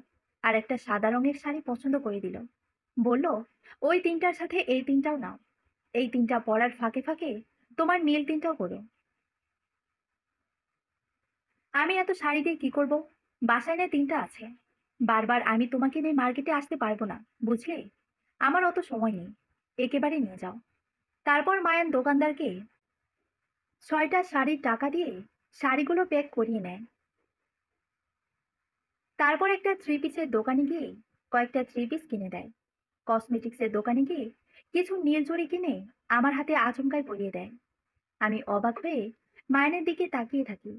আর একটা সাদা রঙের শাড়ি পছন্দ করে দিল। বলল, ওই ৩টার সাথে এই ৩টাও নাও। এই 3টা পড়ার ফাঁকে ফাঁকে তোমার নীল 3টাও করো। আমি এত শাড়ি দিয়ে কি করব? বাসায় না 3টা আছে। বারবার আমি তোমাকে নিয়ে মার্কেটে আসতে পারবো না, বুঝলে? আমার অত সময় নেই। একেবারে নিয়ে যাও। তারপর মায়ান দোকানদারকে 6টা শাড়ির টাকা দিয়ে শাড়িগুলো প্যাক করিয়ে নেয়। তারপর একটা থ্রি পিসের দোকানে গিয়ে কয়েকটা থ্রি পিস কিনে দেয়। কসমেটিক্সের দোকানে গিয়ে কিছু নীল জড়ি কিনে আমার হাতে আচমকায় পরিয়ে দেয়। আমি অবাক হয়ে মায়ানের দিকে তাকিয়ে থাকি।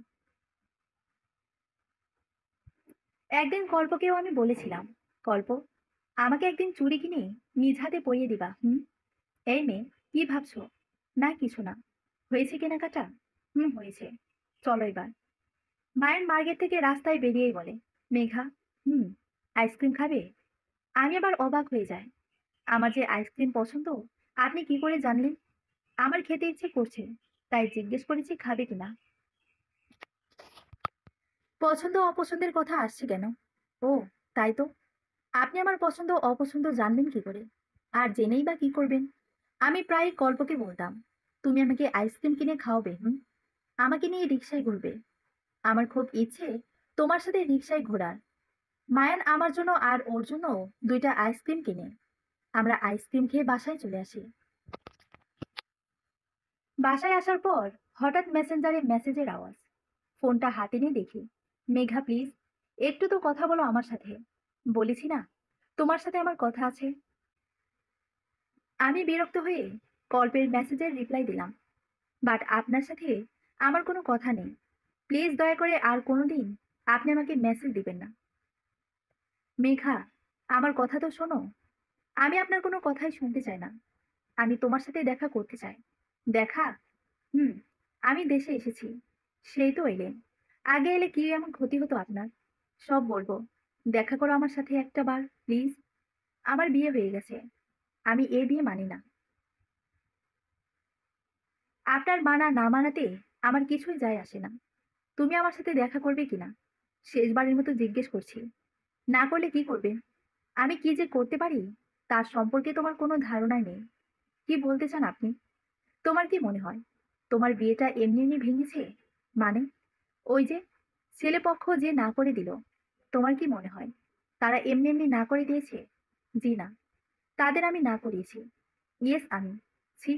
একদিন কল্পকেও আমি বলেছিলাম, কল্প, আমাকে একদিন চুড়ি কিনে নিজ হাতে পরিয়ে দিবা। হুম? এই মেয়ে, কি ভাবছো? না কিছু না। হয়েছে কেনাকাটা? হুম, হয়েছে। চলো এবার। মায়ের মার্কেট থেকে রাস্তায় বেরিয়েই বলে, মেঘা, হুম, আইসক্রিম খাবে? আমি আবার অবাক হয়ে যাই। আমার যে আইসক্রিম পছন্দ আপনি কি করে জানলেন? আমার খেতে ইচ্ছে করছে, তাই জিজ্ঞেস করেছি খাবে কিনা। পছন্দ অপছন্দের কথা আসছে কেন? ও, তাই তো। আপনি আমার পছন্দ অপছন্দ জানবেন কি করে? আর জেনেই বা কি করবেন? আমি প্রায় কল্পকে বলতাম, তুমি আমাকে আইসক্রিম কিনে খাওয়াবে। হুম, আমাকে নিয়ে রিক্সায় ঘুরবে। আমার খুব ইচ্ছে তোমার সাথে রিক্সায় ঘোরার। মায়ান আমার জন্য আর ওর জন্য 2টা আইসক্রিম কিনে আমরা আইসক্রিম খেয়ে বাসায় চলে আসি। বাসায় আসার পর হঠাৎ মেসেঞ্জারে মেসেজের আওয়াজ। ফোনটা হাতে নিয়ে দেখি, মেঘা প্লিজ, একটু তো কথা বলো আমার সাথে। বলেছি না তোমার সাথে আমার কথা আছে। আমি বিরক্ত হয়ে কল্পের মেসেজের রিপ্লাই দিলাম, বাট আপনার সাথে আমার কোনো কথা নেই। প্লিজ দয়া করে আর কোনোদিন আপনি আমাকে মেসেজ দিবেন না। মেঘা, আমার কথা তো শোনো। আমি আপনার কোনো কথাই শুনতে চাই না। আমি তোমার সাথে দেখা করতে চাই। দেখা? হুম, আমি দেশে এসেছি। সেই তো এলেন। আগে এলে কি এমন ক্ষতি হতো আপনার? সব বলবো। দেখা করো আমার সাথে একটা বার প্লিজ। আমার বিয়ে হয়ে গেছে। আমি এ বিয়ে মানি না। আপনার মানা না মানাতে আমার কিছুই যায় আসে না। তুমি আমার সাথে দেখা করবে কিনা শেষবারের মতো জিজ্ঞেস করছি। না করলে কি করবে? আমি কি যে করতে পারি তার সম্পর্কে তোমার কোনো ধারণাই নেই। কি বলতে চান আপনি? তোমার কি মনে হয় তোমার বিয়েটা এমনি এমনি ভেঙেছে? মানে, ওই যে ছেলেপক্ষ যে না করে দিল, তোমার কি মনে হয় তারা এমনি এমনি না করে দিয়েছে? জি না, তাদের আমি না করিয়েছি। ইয়েস আমি। ছি,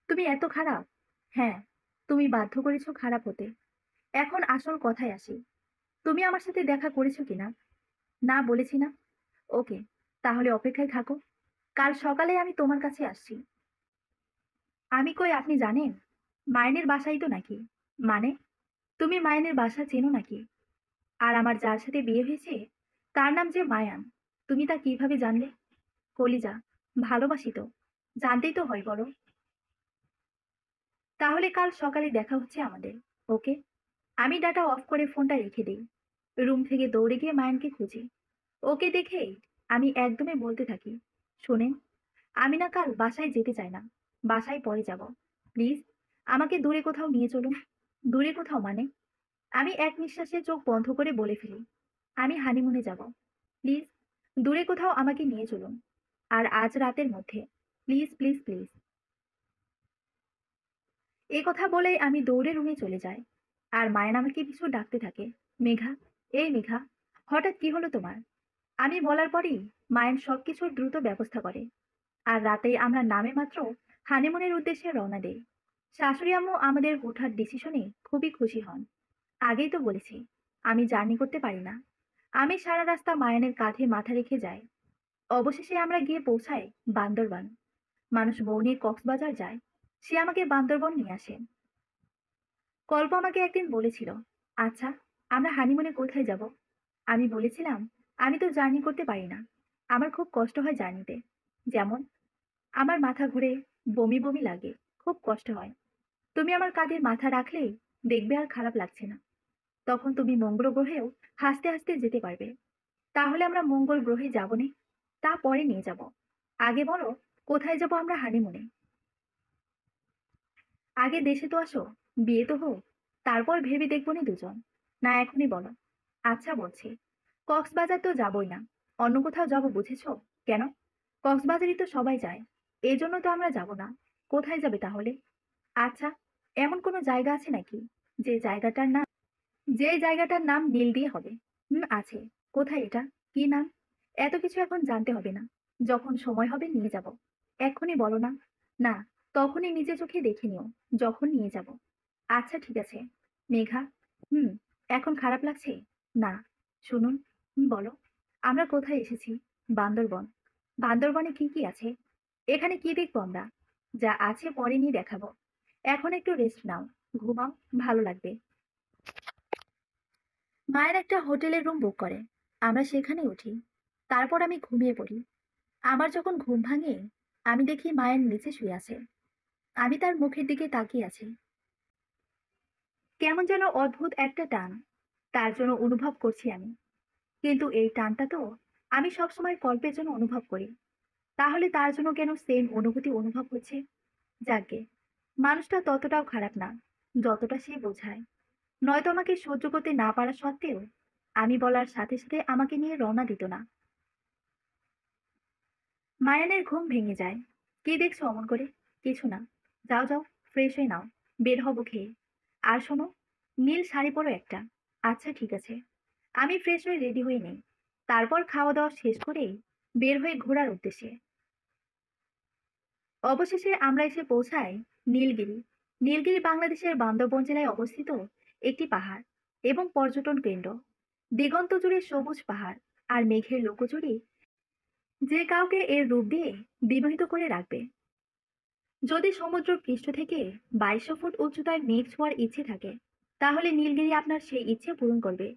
তুমি এত খারাপ। হ্যাঁ, তুমি বাধ্য করেছো খারাপ হতে। এখন আসল কথায় আসি, তুমি আমার সাথে দেখা করেছো কিনা? না বলেছি না? ওকে, তাহলে অপেক্ষায় থাকো। কাল সকালে আমি তোমার কাছে আসছি। আমি কই আপনি জানেন? মাইনের বাসাই তো নাকি। মানে, তুমি মায়ানের বাসা চেনো নাকি? আর আমার যার সাথে বিয়ে হয়েছে তার নাম যে মায়ান, তুমি তা কিভাবে জানলে? কলিজা, ভালোবাসি তো, জানতেই তো হয় বড়। তাহলে কাল সকালে দেখা হচ্ছে আমাদের। ওকে। আমি ডাটা অফ করে ফোনটা রেখে দিই। রুম থেকে দৌড়ে গিয়ে মায়ানকে খুঁজি। ওকে দেখে আমি একদমই বলতে থাকি, শোনেন, আমি না কাল বাসায় যেতে চাই না। বাসায় পরে যাব। প্লিজ, আমাকে দূরে কোথাও নিয়ে চলুন। দূরে কোথাও মানে? আমি এক নিঃশ্বাসে চোখ বন্ধ করে বলে ফেলি, আমি হানিমুনে যাব। প্লিজ, দূরে কোথাও আমাকে নিয়ে চলুন। আর আজ রাতের মধ্যে। Please please please. এই কথা বলেই আমি দৌড়ে রুমে চলে যাই। আর মায়ান আমাকে পিছু ডাকতে থাকে, মেঘা, এই মেঘা, হঠাৎ কি হলো তোমার? আমি বলার পরেই মায়ান সবকিছুর দ্রুত ব্যবস্থা করে। আর রাতেই আমরা নামে মাত্র হানিমুনের উদ্দেশ্যে রওনা দেই। শাশুড়ি আম্মু আমাদের হুটহাট ডিসিশনে খুবই খুশি হন। আগেই তো বলেছি, আমি জার্নি করতে পারি না। আমি সারা রাস্তা মায়ানের কাঁধে মাথা রেখে যাই। অবশেষে আমরা গিয়ে পৌঁছাই বান্দরবান। মানুষ বউ নিয়ে কক্সবাজার যায়, সে আমাকে বান্দরবন নিয়ে আসে। কল্প আমাকে একদিন বলেছিল, আচ্ছা, আমরা হানিমুনে কোথায় যাব? আমি বলেছিলাম, আমি তো জার্নি করতে পারি না। আমার খুব কষ্ট হয় জার্নিতে। যেমন, আমার মাথা ঘুরে, বমি বমি লাগে, খুব কষ্ট হয়। তুমি আমার কাঁধে মাথা রাখলেই দেখবে আর খারাপ লাগছে না। তখন তুমি মঙ্গল গ্রহেও হাসতে হাসতে যেতে পারবে। তাহলে আমরা মঙ্গল গ্রহে যাবো নে, তা পরে নিয়ে যাব। আগে বলো, কোথায় যাব আমরা হানিমুনে? আগে দেশে তো আসো, বিয়ে তো হোক, তারপর ভেবে দেখবো নি দুজন। না এখনই বলো। আচ্ছা বলছি, কক্সবাজার তো যাবই না, অন্য কোথাও যাবো, বুঝেছো? কেন? কক্সবাজারই তো সবাই যায়, এই জন্য তো আমরা যাব না। কোথায় যাবে তাহলে? আচ্ছা, এমন কোনো জায়গা আছে নাকি যে জায়গাটার নাম যে জায়গাটার নাম নীল দিয়ে হবে? আছে। কোথায় এটা? কি নাম? এত কিছু এখন জানতে হবে না। যখন সময় হবে নিয়ে যাব। এক্ষুনি বলো না। না, তখনই নিজে চোখে দেখে নিও, যখন নিয়ে যাব। আচ্ছা ঠিক আছে। মেঘা, হুম, এখন খারাপ লাগছে? না। শুনুন, বলো। আমরা কোথায় এসেছি? বান্দরবন। বান্দরবনে কি কি আছে? এখানে কি দেখবো আমরা? যা আছে পরে নিয়ে দেখাবো। এখন একটু রেস্ট নাও, ঘুমাও, ভালো লাগবে। মায়ের একটা হোটেলের রুম বুক করে। আমরা সেখানে উঠি। তারপর আমি ঘুমিয়ে পড়ি। আমার যখন ঘুম ভাঙে, আমি দেখি মায়ের নিচে শুয়ে আছে। আমি তার মুখের দিকে তাকিয়ে আছি। কেমন যেন অদ্ভুত একটা টান তার জন্য অনুভব করছি আমি। কিন্তু এই টানটা তো আমি সবসময় কল্পের জন্য অনুভব করি। তাহলে তার জন্য কেন সেম অনুভূতি অনুভব হচ্ছে? যাকে মানুষটা ততটাও খারাপ না যতটা সে বোঝায়। নয়তো আমাকে সহ্য করতে না পারা সত্ত্বেও আমি বলার সাথে সাথে আমাকে নিয়ে রওনা দিত না। মায়ানের ঘুম ভেঙে যায়। কি দেখছো অমন করে? কিছু না। যাও যাও, ফ্রেশ হয়ে নাও, বের হবো খেয়ে। আর শোনো, নীল শাড়ি পরো একটা। আচ্ছা ঠিক আছে। আমি ফ্রেশ হয়ে রেডি হয়ে নেই। তারপর খাওয়া দাওয়া শেষ করে বের হয়ে ঘোরার উদ্দেশ্যে। অবশেষে আমরা এসে পৌঁছাই নীলগিরি। নীলগিরি বাংলাদেশের বান্দরবন জেলায় অবস্থিত একটি পাহাড় এবং পর্যটন কেন্দ্র। দিগন্ত জুড়ে সবুজ পাহাড় আর মেঘের লুকোচুরি যে কাউকে এর রূপ দিয়ে বিমোহিত করে রাখবে। যদি সমুদ্র পৃষ্ঠ থেকে 2200 ফুট উচ্চতায় মেঘ ছোঁয়ার ইচ্ছে থাকে, তাহলে নীলগিরি আপনার সেই ইচ্ছে পূরণ করবে।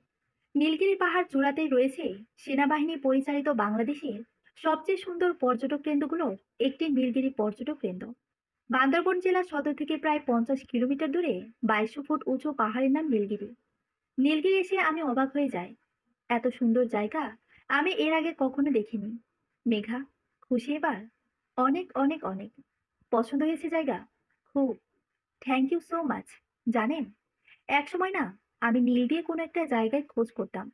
নীলগিরি পাহাড় চূড়াতেই রয়েছে সেনাবাহিনী পরিচালিত বাংলাদেশের সবচেয়ে সুন্দর পর্যটক কেন্দ্রগুলোর একটি নীলগিরি পর্যটক কেন্দ্র। বান্দরবন জেলা সদর থেকে প্রায় 50 কিলোমিটার দূরে 2200 ফুট উঁচু পাহাড়ের নাম নীলগিরি। নীলগিরি এসে আমি অবাক হয়ে যাই। এত সুন্দর জায়গা আমি এর আগে কখনো দেখিনি। মেঘা, খুশি এবার? অনেক অনেক অনেক। পছন্দ হয়েছে জায়গা? খুব। Thank you so much. জানেন, একসময় না আমি নীল দিয়ে কোনো একটা জায়গায় খোঁজ করতাম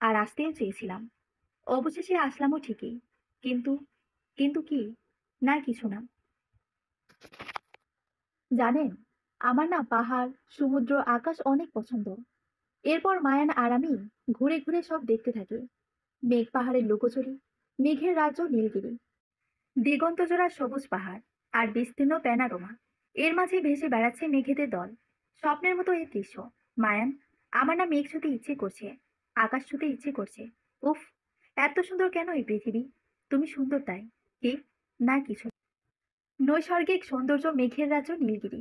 আর আসতেও চেয়েছিলাম। অবশেষে আসলামও ঠিকই। কিন্তু কিন্তু কি? না কিছু না। জানেন, আমার না পাহাড়, সমুদ্র, আকাশ অনেক পছন্দ। এরপর মায়ান আর আমি ঘুরে ঘুরে সব দেখতে থাকি। মেঘ পাহাড়ের লুকোচুরি, মেঘের রাজ্য নীলগিরি, দিগন্তজোড়া সবুজ পাহাড় আর বিস্তীর্ণ প্যানারোমা। এর মাঝে ভেসে বেড়াচ্ছে মেঘেদের দল। স্বপ্নের মতো এই দৃশ্য। মায়ান, আমার না মেঘ ছুঁতে ইচ্ছে করছে, আকাশ ছুঁতে ইচ্ছে করছে। উফ, এত সুন্দর কেন এই পৃথিবী? তুমি সুন্দর তাই? কি? না কিছু। নৈসর্গিক সৌন্দর্য, মেঘের রাজ্য নীলগিরি।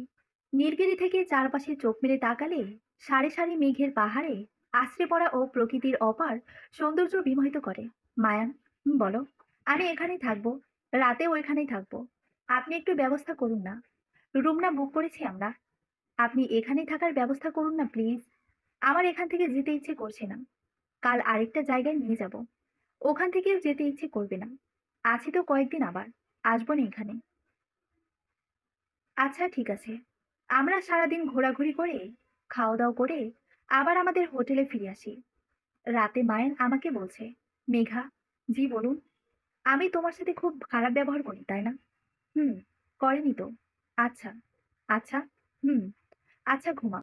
নীলগিরি থেকে চারপাশে চোখ মেলে তাকালে সারি সারি মেঘের পাহাড়ে আছড়ে পড়া ও প্রকৃতির অপার সৌন্দর্য বিমোহিত করে। মায়ান, বলো। আমি এখানেই থাকবো, রাতে ওইখানেই থাকবো। আপনি একটু ব্যবস্থা করুন না। রুম না বুক করেছি আমরা। আপনি এখানেই থাকার ব্যবস্থা করুন না প্লিজ। আমার এখান থেকে যেতে ইচ্ছে করছে না। কাল আরেকটা জায়গায় নিয়ে যাব, ওখান থেকেও যেতে ইচ্ছে করবে না। আছি তো কয়েকদিন, আবার আসবো না এখানে। আচ্ছা ঠিক আছে। আমরা সারাদিন ঘোরাঘুরি করে খাওয়া দাওয়া করে আবার আমাদের হোটেলে ফিরে আসি। রাতে মায়ের আমাকে বলছে, মেঘা, জি বলুন। আমি তোমার সাথে খুব খারাপ ব্যবহার করি তাই না? হুম, করেনি তো। আচ্ছা, আচ্ছা, হুম, আচ্ছা ঘুমা।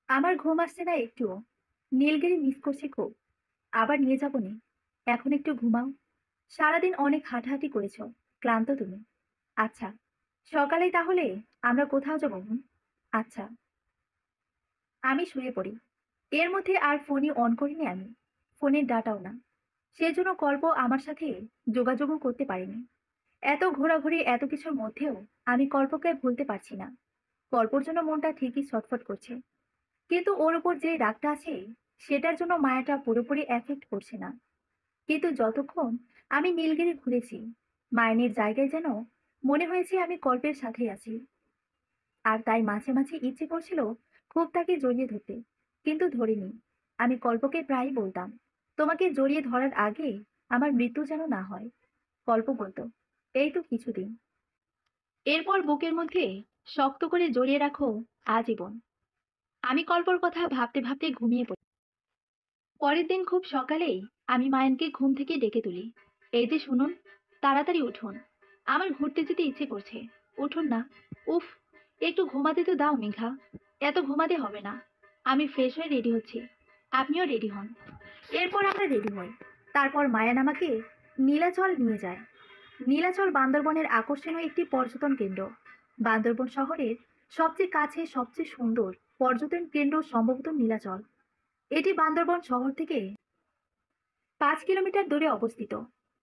আমার ঘুম আসছে না একটুও। নীলগিরি মিস করছি খুব। আবার নিয়ে যাবো নি। এখন একটু ঘুমাও। সারাদিন অনেক হাঁটাহাঁটি করেছো, ক্লান্ত তুমি। আচ্ছা, সকালেই তাহলে আমরা কোথাও যাবো? আচ্ছা। আমি শুয়ে পড়ি। এর মধ্যে আর ফোনই অন করিনি আমি। ফোনের ডাটাও না। সেজন্য কল্প আমার সাথে যোগাযোগও করতে পারেনি। এত ঘোরাঘুরি এত কিছুর মধ্যেও আমি কল্পকে ভুলতে পারছি না। কল্পর জন্য মনটা ঠিকই ছটফট করছে। কিন্তু ওর উপর যে রাগটা আছে সেটার জন্য মায়াটা পুরোপুরি এফেক্ট করছে না। কিন্তু যতক্ষণ আমি নীলগিরি ঘুরেছি, মায়ানের জায়গায় যেন মনে হয়েছে আমি কল্পের সাথেই আছি। আর তাই মাঝে মাঝে ইচ্ছে করছিল খুব তাকে জড়িয়ে ধরতে, কিন্তু ধরিনি। আমি কল্পকে প্রায়ই বলতাম, তোমাকে জড়িয়ে ধরার আগে আমার মৃত্যু যেন না হয়। কল্প বলতো, এই তো কিছুদিন, এরপর বুকের মধ্যে শক্ত করে জড়িয়ে রাখো আজীবন। আমি কল্পর কথা ভাবতে ভাবতে ঘুমিয়ে পড়ি। পরের দিন খুব সকালেই আমি মায়ানকে ঘুম থেকে ডেকে তুলি। এই যে শুনুন, তাড়াতাড়ি উঠুন, আমার ঘুরতে যেতে ইচ্ছে করছে। উঠুন না। উফ, একটু ঘুমাতে তো দাও মেঘা। এত ঘুমাতে হবে না। আমি ফ্রেশ হয়ে রেডি হচ্ছি, আপনিও রেডি হন। এরপর আমরা রেডি হই। তারপর মায়ান আমাকে নীলাচল নিয়ে যায়। নীলাচল বান্দরবনের আকর্ষণীয় একটি পর্যটন কেন্দ্র। বান্দরবন শহরের সবচেয়ে কাছে সবচেয়ে সুন্দর পর্যটন কেন্দ্র সম্ভবত নীলাচল। এটি বান্দরবন শহর থেকে 5 কিলোমিটার দূরে অবস্থিত।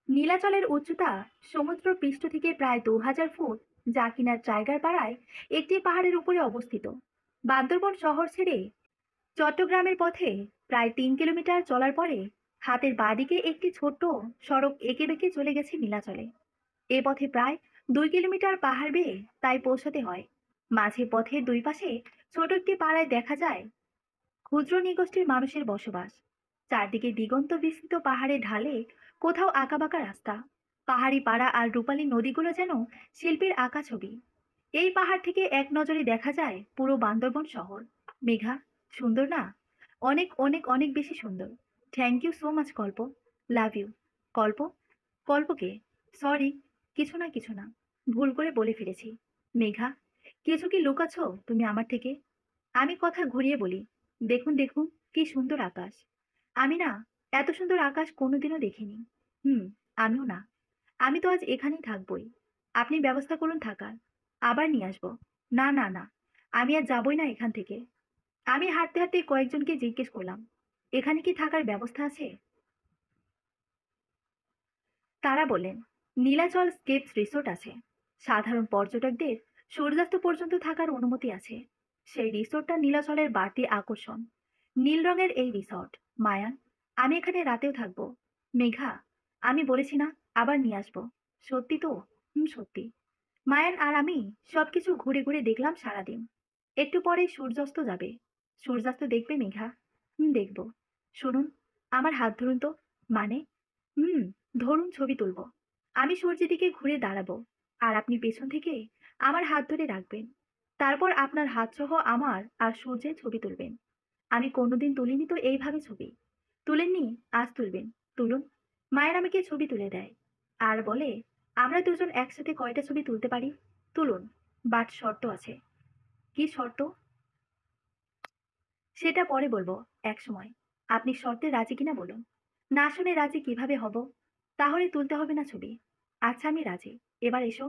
নীলাচলের উচ্চতা সমুদ্র পৃষ্ঠ থেকে প্রায় 2000 ফুট, যা কিনা টাইগার পাড়ায় একটি পাহাড়ের উপরে অবস্থিত। বান্দরবন শহর ছেড়ে চট্টগ্রামের পথে প্রায় 3 কিলোমিটার চলার পরে হাতের বাঁদিকে একটি ছোট্ট সড়ক এঁকে বেঁকে চলে গেছে নীলাচলে। এ পথে প্রায় 2 কিলোমিটার পাহাড় বেয়ে তাই পৌঁছাতে হয়। মাঝে পথে দুই পাশে ছোট একটি পাড়ায় দেখা যায় ক্ষুদ্র নৃগোষ্ঠীর মানুষের বসবাস। চারদিকে দিগন্ত বিস্তৃত পাহাড়ে ঢালে, কোথাও আঁকাবাঁকা রাস্তা। পাহাড়ি পাড়া আর রূপালী নদীগুলো যেন শিল্পীর আঁকা ছবি। এই পাহাড় থেকে এক নজরে দেখা যায় পুরো বান্দরবন শহর। মেঘা, সুন্দর না? অনেক অনেক অনেক বেশি সুন্দর। Thank you so much Kalpa. Love you. Kalpa? কল্পকে? সরি, কিছু না কিছু না, ভুল করে বলে ফেলেছি। মেঘা, কিছু কি লুকাচ্ছ তুমি আমার থেকে? আমি কথা ঘুরিয়ে বলি, দেখুন দেখুন, কি সুন্দর আকাশ। আমি না এত সুন্দর আকাশ কোনোদিনও দেখিনি। হুম, আমিও না। আমি তো আজ এখানেই থাকবই। আপনি ব্যবস্থা করুন থাকার, আবার নিয়ে আসবো। না না না, আমি আর যাবই না এখান থেকে। আমি হাঁটতে হাঁটতে কয়েকজনকে জিজ্ঞেস করলাম, এখানে কি থাকার ব্যবস্থা আছে? তারা বললেন, নীলাচল স্কেপস রিসোর্ট আছে। সাধারণ পর্যটকদের সূর্যাস্ত পর্যন্ত থাকার অনুমতি আছে। সেই রিসোর্টটা নীলাচলের বাড়তি আকর্ষণ। নীল রঙের এই রিসর্ট। মায়ান, আমি এখানে রাতেও থাকবো। মেঘা, আমি বলেছি না আবার নিয়ে আসবো। সত্যি তো? হুম, সত্যি। মায়ান আর আমি সবকিছু ঘুরে ঘুরে দেখলাম সারাদিন। একটু পরেই সূর্যাস্ত যাবে। সূর্যাস্ত দেখবে মেঘা? হুম, দেখবো। শুনুন, আমার হাত ধরুন তো। মানে? হুম, ধরুন, ছবি তুলবো। আমি সূর্যের দিকে ঘুরে দাঁড়াবো, আর আপনি পেছন থেকে আমার হাত ধরে রাখবেন। তারপর আপনার হাত সহ আমার আর সূর্যের ছবি তুলবেন। আমি কোনোদিন তুলিনি তো এইভাবে ছবি। তুলেননি? আজ তুলবেন। তুলুন। মায়ের আমাকে ছবি তুলে দেয় আর বলে, আমরা দুজন একসাথে কয়টা ছবি তুলতে পারি? তুলুন, বাট শর্ত আছে। কি শর্ত? সেটা পরে বলবো, এক সময়। আপনি শর্তে রাজি কিনা বলুন। না শুনে রাজি কিভাবে হব? তাহলে তুলতে হবে না ছবি। আচ্ছা, আমি রাজি। এবার এসো।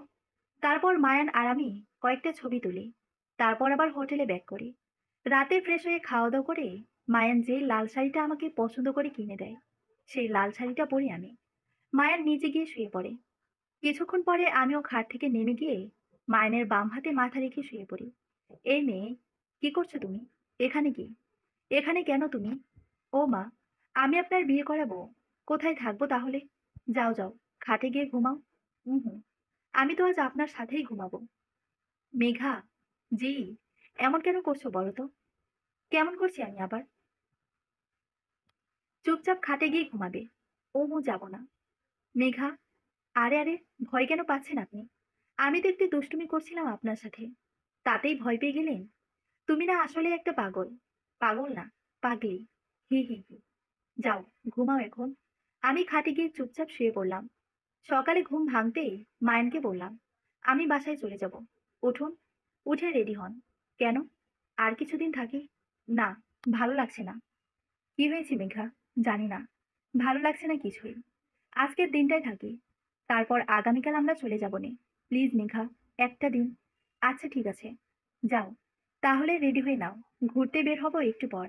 তারপর মায়ান আর আমি কয়েকটা ছবি তুলি। তারপর আবার হোটেলে ব্যাক করি। রাতে ফ্রেশ হয়ে খাওয়া দাওয়া করে মায়ান যে লাল শাড়িটা আমাকে পছন্দ করে কিনে দেয়, সেই লাল শাড়িটা পরি আমি। মায়ান নিচে গিয়ে শুয়ে পড়ে। কিছুক্ষণ পরে আমিও খাট থেকে নেমে গিয়ে মায়ানের বাম হাতে মাথা রেখে শুয়ে পড়ি। এই মেয়ে, কি করছো তুমি? এখানে কি? এখানে কেন তুমি? ও মা, আমি আপনার বিয়ে করাবো। কোথায় থাকবো তাহলে? যাও যাও, খাটে গিয়ে ঘুমাও। হুম হুম, আমি তো আজ আপনার সাথেই ঘুমাবো। মেঘা, জি, এমন কেন করছো বলো তো? কেমন করছি আমি আবার? চুপচাপ খাটে গিয়ে ঘুমাবে। ও মু, যাব না। মেঘা, আরে আরে, ভয় কেন পাচ্ছেন আপনি? আমি তো একটু দুষ্টুমি করছিলাম আপনার সাথে, তাতেই ভয় পেয়ে গেলেন? তুমি না আসলে একটা পাগল। পাগল না, পাগলি। হি হি হি। যাও, ঘুমাও এখন। আমি খাটে গিয়ে চুপচাপ শুয়ে পড়লাম। সকালে ঘুম ভাঙতেই মায়ানকে বললাম, আমি বাসায় চলে যাব। উঠুন। উঠে রেডি হন। কেন? আর কিছুদিন থাকি। না, ভালো লাগছে না। কি হয়েছে মেঘা? জানি না, ভালো লাগছে না কিছুই। আজকের দিনটাই থাকি, তারপর আগামীকাল আমরা চলে যাব নে। প্লিজ মেঘা, একটা দিন। আচ্ছা ঠিক আছে, যাও। তাহলে রেডি হয়ে নাও, ঘুরতে বের হবো একটু পর।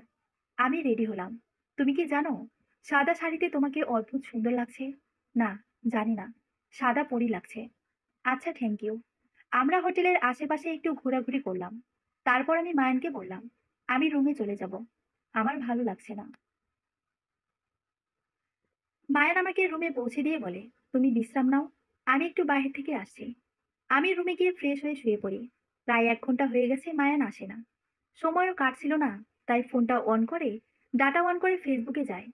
আমি রেডি হলাম। তুমি কি জানো, সাদা শাড়িতে তোমাকে অদ্ভুত সুন্দর লাগছে। না, জানি না, সাদা পরি লাগছে। আচ্ছা, থ্যাংক ইউ। আমরা হোটেলের আশেপাশে একটু ঘোরাঘুরি করলাম। তারপর আমি মায়ানকে বললাম, আমি রুমে চলে যাব, আমার ভালো লাগছে না। মায়ান আমাকে রুমে পৌঁছে দিয়ে বলে, তুমি বিশ্রাম নাও, আমি একটু বাইরে থেকে আসছি। আমি রুমে গিয়ে ফ্রেশ হয়ে শুয়ে পড়ি। প্রায় 1 ঘন্টা হয়ে গেছে, মায়ান আসে না। সময়ও কাটছিল না, তাই ফোনটা অন করে ডাটা অন করে ফেসবুকে যাই।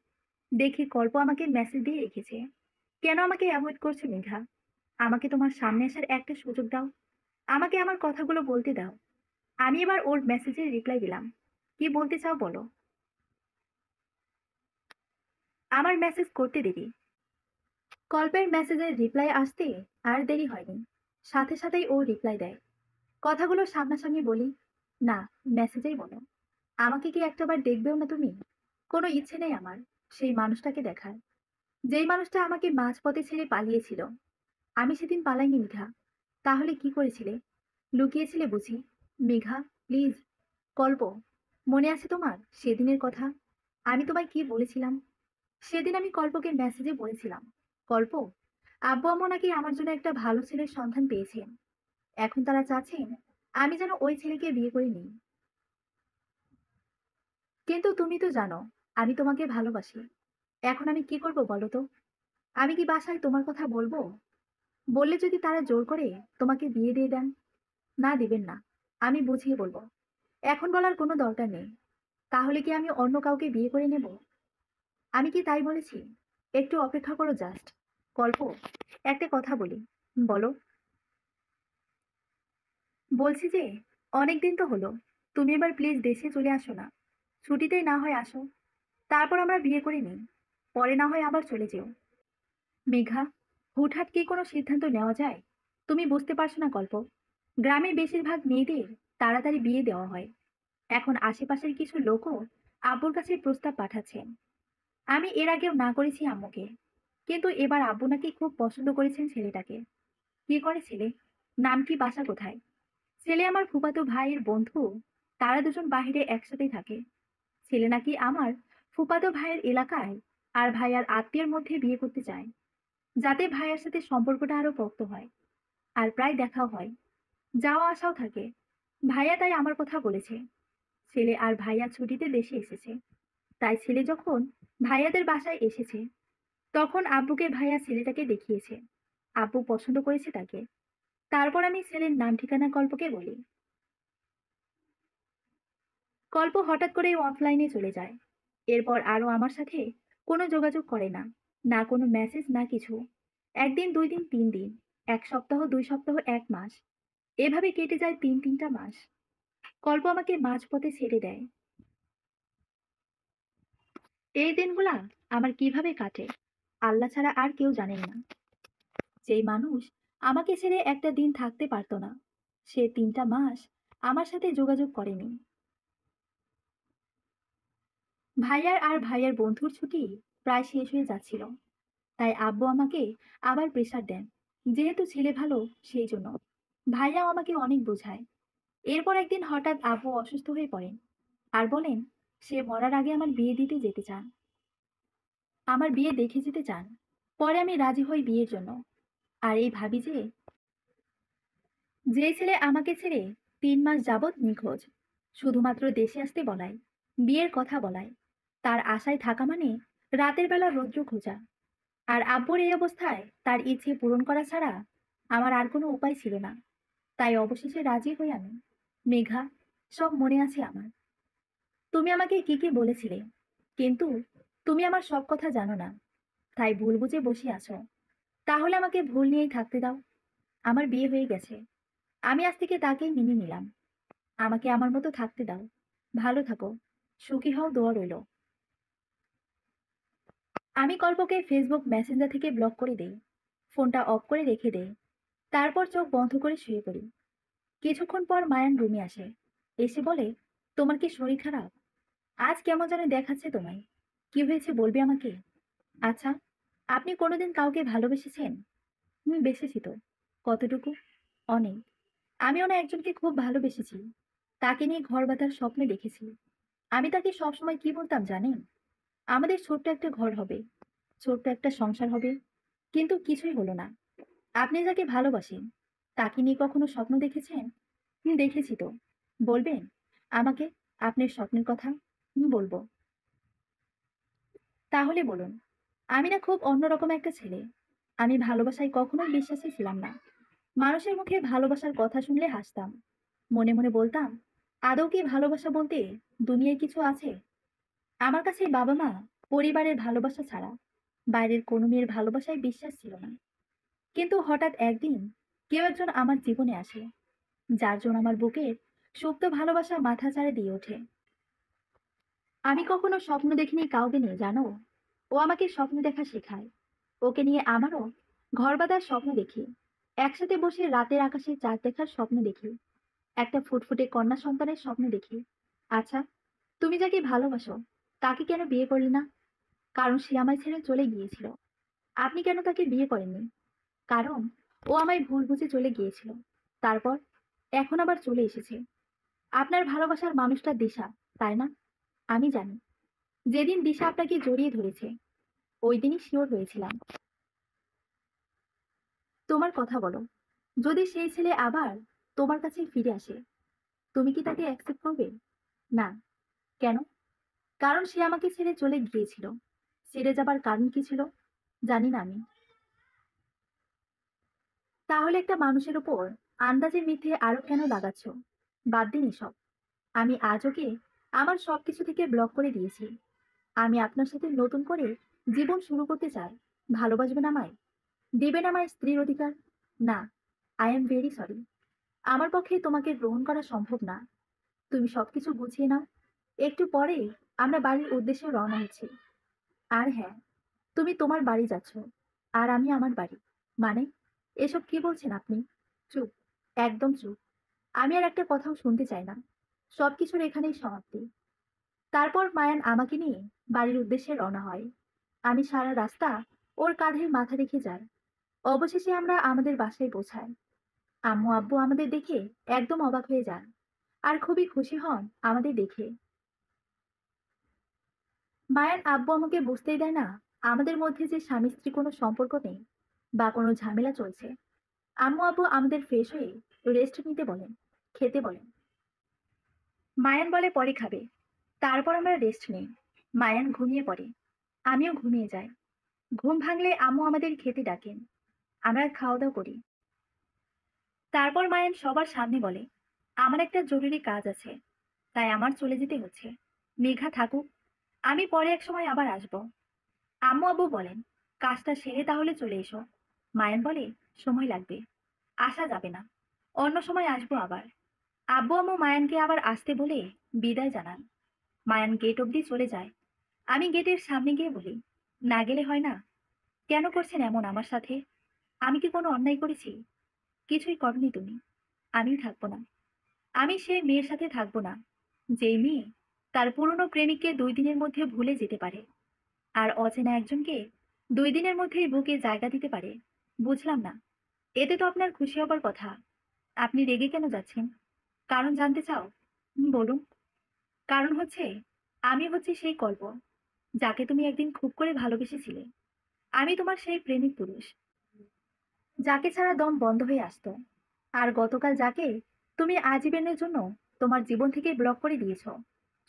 দেখি কল্প আমাকে মেসেজ দিয়ে রেখেছে। কেন আমাকে অ্যাভয়েড করছো মেঘা? আমাকে তোমার সামনে আসার একটা সুযোগ দাও। আমাকে আমার কথাগুলো বলতে দাও। আমি এবার ওর মেসেজের রিপ্লাই দিলাম। কি বলতে চাও বলো। আমার মেসেজ করতে দেরি। কল্পের মেসেজের রিপ্লাই আসতে আর দেরি হয়নি। সাথে সাথেই ও রিপ্লাই দেয়। কথাগুলো সামনাসামনি বলি না, মেসেজেই বলো। আমাকে কি একটাবার দেখবেও না তুমি? কোনো ইচ্ছে নেই আমার সেই মানুষটাকে দেখার, যেই মানুষটা আমাকে মাঝপথে ছেড়ে পালিয়েছিল। আমি সেদিন পালাইনি মিঠা। তাহলে কি করেছিলে? লুকিয়েছিলে বুঝি? মেঘা, প্লিজ। কল্প, মনে আছে তোমার সেদিনের কথা? আমি তোমায় কি বলেছিলাম? সেদিন আমি কল্পকে মেসেজে বলেছিলাম, কল্প, আব্বু আম্মু নাকি আমার জন্য একটা ভালো ছেলের সন্ধান পেয়েছেন। এখন তারা চাচ্ছেন আমি যেন ওই ছেলেকে বিয়ে করে নিই। কিন্তু তুমি তো জানো আমি তোমাকে ভালোবাসি। এখন আমি কি করব বলো তো? আমি কি বাসায় তোমার কথা বলবো? বললে যদি তারা জোর করে তোমাকে বিয়ে দিয়ে দেন? না, দিবেন না। আমি বুঝিয়ে বলবো। এখন বলার কোনো দরকার নেই। তাহলে কি আমি অন্য কাউকে বিয়ে করে নেব? আমি কি তাই বলেছি? একটু অপেক্ষা করো জাস্ট। কল্প, একটা কথা বলি। বলো। বলছি যে, অনেক দিন তো হলো। তুমি এবার প্লিজ দেশে চলে আসো না। ছুটিতেই না হয় আসো। তারপর আমরা বিয়ে করে নিই। পরে না হয় আবার চলে যেও। মেঘা, হুটহাট কি কোনো সিদ্ধান্ত নেওয়া যায়? তুমি বুঝতে পারছো না কল্প। গ্রামের বেশিরভাগ মেয়েদের তাড়াতাড়ি বিয়ে দেওয়া হয়। এখন আশেপাশের কিছু লোকও আব্বুর কাছে প্রস্তাব পাঠাচ্ছেন। আমি এর আগেও না করেছি আম্মুকে। কিন্তু এবার আব্বু নাকি খুব পছন্দ করেছেন ছেলেটাকে। কি করে ছেলে? নাম কি, বাসা কোথায়? ছেলে আমার ফুফাতো ভাইয়ের বন্ধু। তারা দুজন বাইরে একসাথেই থাকে। ছেলে নাকি আমার ফুফাতো ভাইয়ের এলাকায় আর ভাইয়ার আত্মীয়ের মধ্যে বিয়ে করতে চায়, যাতে ভাইয়ার সাথে সম্পর্কটা আরো পোক্ত হয়। আর প্রায় দেখাও হয়, যাওয়া আসাও থাকে। ভাইয়া তাই আমার কথা বলেছে। ছেলে আর ভাইয়া ছুটিতে দেশে এসেছে। তাই ছেলে যখন ভাইয়াদের বাসায় এসেছে, তখন আব্বুকে ভাইয়া ছেলেটাকে দেখিয়েছে। আব্বু পছন্দ করেছে তাকে। তারপর আমি ছেলের নাম ঠিকানা কল্পকে বলি। কল্প হঠাৎ করে অফলাইনে চলে যায়। এরপর আরো আমার সাথে কোনো যোগাযোগ করে না। না কোনো মেসেজ, না কিছু। একদিন, 2 দিন, 3 দিন, 1 সপ্তাহ, 2 সপ্তাহ, 1 মাস। এভাবে কেটে যায় 3-3টা মাস। কল্প আমাকে মাঝপথে ছেড়ে দেয়। এই দিনগুলা আমার কিভাবে কাটে আল্লাহ ছাড়া আর কেউ জানেন না। যেই মানুষ আমাকে ছেড়ে একটা দিন থাকতে পারতো না, সে 3টা মাস আমার সাথে যোগাযোগ করেনি। ভাইয়ার আর ভাইয়ার বন্ধুর ছুটি প্রায় শেষ হয়ে যাচ্ছিল। তাই আব্বু আমাকে আবার প্রেশার দেন, যেহেতু ছেলে ভালো সেই জন্য। ভাইয়াও আমাকে অনেক বোঝায়। এরপর একদিন হঠাৎ আব্বু অসুস্থ হয়ে পড়েন আর বলেন সে মরার আগে আমার বিয়ে দিতে যেতে চান, আমার বিয়ে দেখে যেতে চান। পরে আমি রাজি হই বিয়ের জন্য। আর এই ভাবি যে, যে ছেলে আমাকে ছেড়ে 3 মাস যাবৎ নিখোঁজ, শুধুমাত্র দেশে আসতে বলায়, বিয়ের কথা বলায়, তার আশায় থাকা মানে রাতের বেলা রৌদ্র খোঁজা। আর আব্বুর এই অবস্থায় তার ইচ্ছে পূরণ করা ছাড়া আমার আর কোনো উপায় ছিল না। তাই অবশেষে রাজি হই আমি। মেঘা, সব মনে আছে আমার। তুমি আমাকে কি কি বলেছিলে, কিন্তু তুমি আমার সব কথা জানো না। তাই ভুল বুঝে বসে আছো। তাহলে আমাকে ভুল নিয়েই থাকতে দাও। আমার বিয়ে হয়ে গেছে। আমি আজ থেকে তাকেই মেনে নিলাম। আমাকে আমার মতো থাকতে দাও। ভালো থাকো, সুখী হও, দোয়া রইল। আমি কল্পকে ফেসবুক মেসেঞ্জার থেকে ব্লক করে দেই। ফোনটা অফ করে রেখে দেই। তারপর চোখ বন্ধ করে শুয়ে পড়ি। কিছুক্ষণ পর মায়ান রুমে আসে। এসে বলে, তোমার কি শরীর খারাপ? আজ কেমন যেন দেখাচ্ছে তোমায়। কি হয়েছে বলবে আমাকে? আচ্ছা, আপনি কোনোদিন কাউকে ভালোবেসেছেন? হুম, বেসেছি তো। কতটুকু? অনেক। আমিও না একজনকে খুব ভালোবেসেছি। তাকে নিয়ে ঘর বাঁধার স্বপ্ন দেখেছি। আমি তাকে সবসময় কি বলতাম জানেন? আমাদের ছোট্ট একটা ঘর হবে, ছোট্ট একটা সংসার হবে। কিন্তু কিছুই হলো না। আপনি যাকে ভালোবাসেন, তাকে নিয়ে কখনো স্বপ্ন দেখেছেন? হুম, দেখেছি তো। বলবেন আমাকে আপনার স্বপ্নের কথা? হুম, বলবো। তাহলে বলুন। আমি না খুব অন্যরকম একটা ছেলে। আমি ভালোবাসায় কখনোই বিশ্বাসী ছিলাম না। মানুষের মুখে ভালোবাসার কথা শুনলে হাসতাম। মনে মনে বলতাম, আদৌ কি ভালোবাসা বলতে দুনিয়ায় কিছু আছে? আমার কাছে বাবা মা, পরিবারের ভালোবাসা ছাড়া বাইরের কোনো মেয়ের ভালোবাসায় বিশ্বাস ছিল না। কিন্তু হঠাৎ একদিন কেউ একজন আমার জীবনে আসে, যার জন্য আমার বুকের সুপ্ত ভালোবাসা মাথা চাড়া দিয়ে ওঠে। আমি কখনো স্বপ্ন দেখিনি কাউকে নিয়ে, জানো? ও আমাকে স্বপ্ন দেখা শেখায়। ওকে নিয়ে আমারও ঘর বাঁধার স্বপ্ন দেখি। একসাথে বসে রাতের আকাশে চাঁদ দেখার স্বপ্ন দেখি, একটা ফুটফুটে কন্যা সন্তানের স্বপ্ন দেখি। আচ্ছা, তুমি যাকে ভালোবাসো তাকে কেন বিয়ে করলে না? কারণ সে আমায় ছেড়ে চলে গিয়েছিল। আপনি কেন তাকে বিয়ে করেননি? কারণ ও আমায় ভুল বুঝে চলে গিয়েছিল। তারপর এখন আবার চলে এসেছে। আপনার ভালোবাসার মানুষটা দিশা, তাই না? আমি জানি, যেদিন দিশা আপনাকে জড়িয়ে ধরেছে ওই দিনই শিওর হয়েছিলাম। তোমার কথা বলো, যদি সেই ছেলে আবার তোমার কাছে ফিরে আসে, তুমি কি তাকে অ্যাকসেপ্ট করবে? না। কেন? কারণ সে আমাকে ছেড়ে চলে গিয়েছিল। ছেড়ে যাবার কারণ কি ছিল জানি না আমি। তাহলে একটা মানুষের উপর আন্দাজে মিথ্যে আরো কেন লাগাচ্ছ? বাদ দিন এসব। আমি আজ ওকে আমার সবকিছু থেকে ব্লক করে দিয়েছি। আমি আপনার সাথে নতুন করে জীবন শুরু করতে চাই। ভালোবাসবেন আমায়? দিবেন আমায় স্ত্রীর অধিকার? না। I am very sorry. আমার পক্ষে তোমাকে গ্রহণ করা সম্ভব না। তুমি সবকিছু গুছিয়ে নাও। একটু পরে আমরা বাড়ির উদ্দেশ্যে রওনা হচ্ছি। আর হ্যাঁ, তুমি তোমার বাড়ি যাচ্ছ আর আমি আমার বাড়ি। মানে, এসব কি বলছেন আপনি? চুপ, একদম চুপ। আমি আর একটা কথাও শুনতে চাই না। সবকিছুর এখানেই সমাপ্তি। তারপর মায়ান আমাকে নিয়ে বাড়ির উদ্দেশ্যে রওনা হয়। আমি সারা রাস্তা ওর কাঁধে মাথা রেখে যাই। অবশেষে আমরা আমাদের বাসায় পৌঁছাই। আম্মু আব্বু আমাদের দেখে একদম অবাক হয়ে যান আর খুবই খুশি হন আমাদের দেখে। মায়ান আব্বু আমাকে বুঝতেই দেয় না আমাদের মধ্যে যে স্বামী স্ত্রী কোনো সম্পর্ক নেই বা কোনো ঝামেলা চলছে। আম্মু আব্বু আমাদের ফ্রেশ হয়ে রেস্ট নিতে বলেন, খেতে বলেন। মায়ান বলে পরে খাবে। তারপর আমরা রেস্ট নেই। মায়ান ঘুমিয়ে পড়ে, আমিও ঘুমিয়ে যাই। ঘুম ভাঙলে আম্মু আমাদের খেতে ডাকেন। আমরা খাওয়া দাওয়া করি। তারপর মায়ান সবার সামনে বলে, আমার একটা জরুরি কাজ আছে, তাই আমার চলে যেতে হচ্ছে। মেঘা থাকুক, আমি পরে এক সময় আবার আসবো। আম্মু আব্বু বলেন, কাজটা সেরে তাহলে চলে এসো। মায়ান বলে, সময় লাগবে, আসা যাবে না, অন্য সময় আসবো আবার। আব্বু আম্মু মায়ানকে আবার আসতে বলে বিদায় জানান। মায়ান গেট অবধি চলে যায়। আমি গেটের সামনে গিয়ে বলি, না গেলে হয় না? কেন করছেন এমন আমার সাথে? আমি কি কোনো অন্যায় করেছি? কিছুই করনি তুমি। আমিও থাকবো না। আমি সেই মেয়ের সাথে থাকবো না, যেই মেয়ে তার পুরনো প্রেমিককে 2 দিনের মধ্যে ভুলে যেতে পারে, আর অচেনা একজনকে 2 দিনের মধ্যেই বুকে জায়গা দিতে পারে। বুঝলাম না, এতে তো আপনার খুশি হবার কথা। আপনি রেগে কেন যাচ্ছেন? কারণ জানতে চাও? বলুন। কারণ হচ্ছে, আমি হচ্ছি সেই কল্প যাকে তুমি একদিন খুব করে ভালোবেসেছিলে। আমি তোমার সেই প্রেমিক পুরুষ যাকে ছাড়া দম বন্ধ হয়ে আসতো। আর গতকাল যাকে তুমি আজীবনের জন্য তোমার জীবন থেকে ব্লক করে দিয়েছো,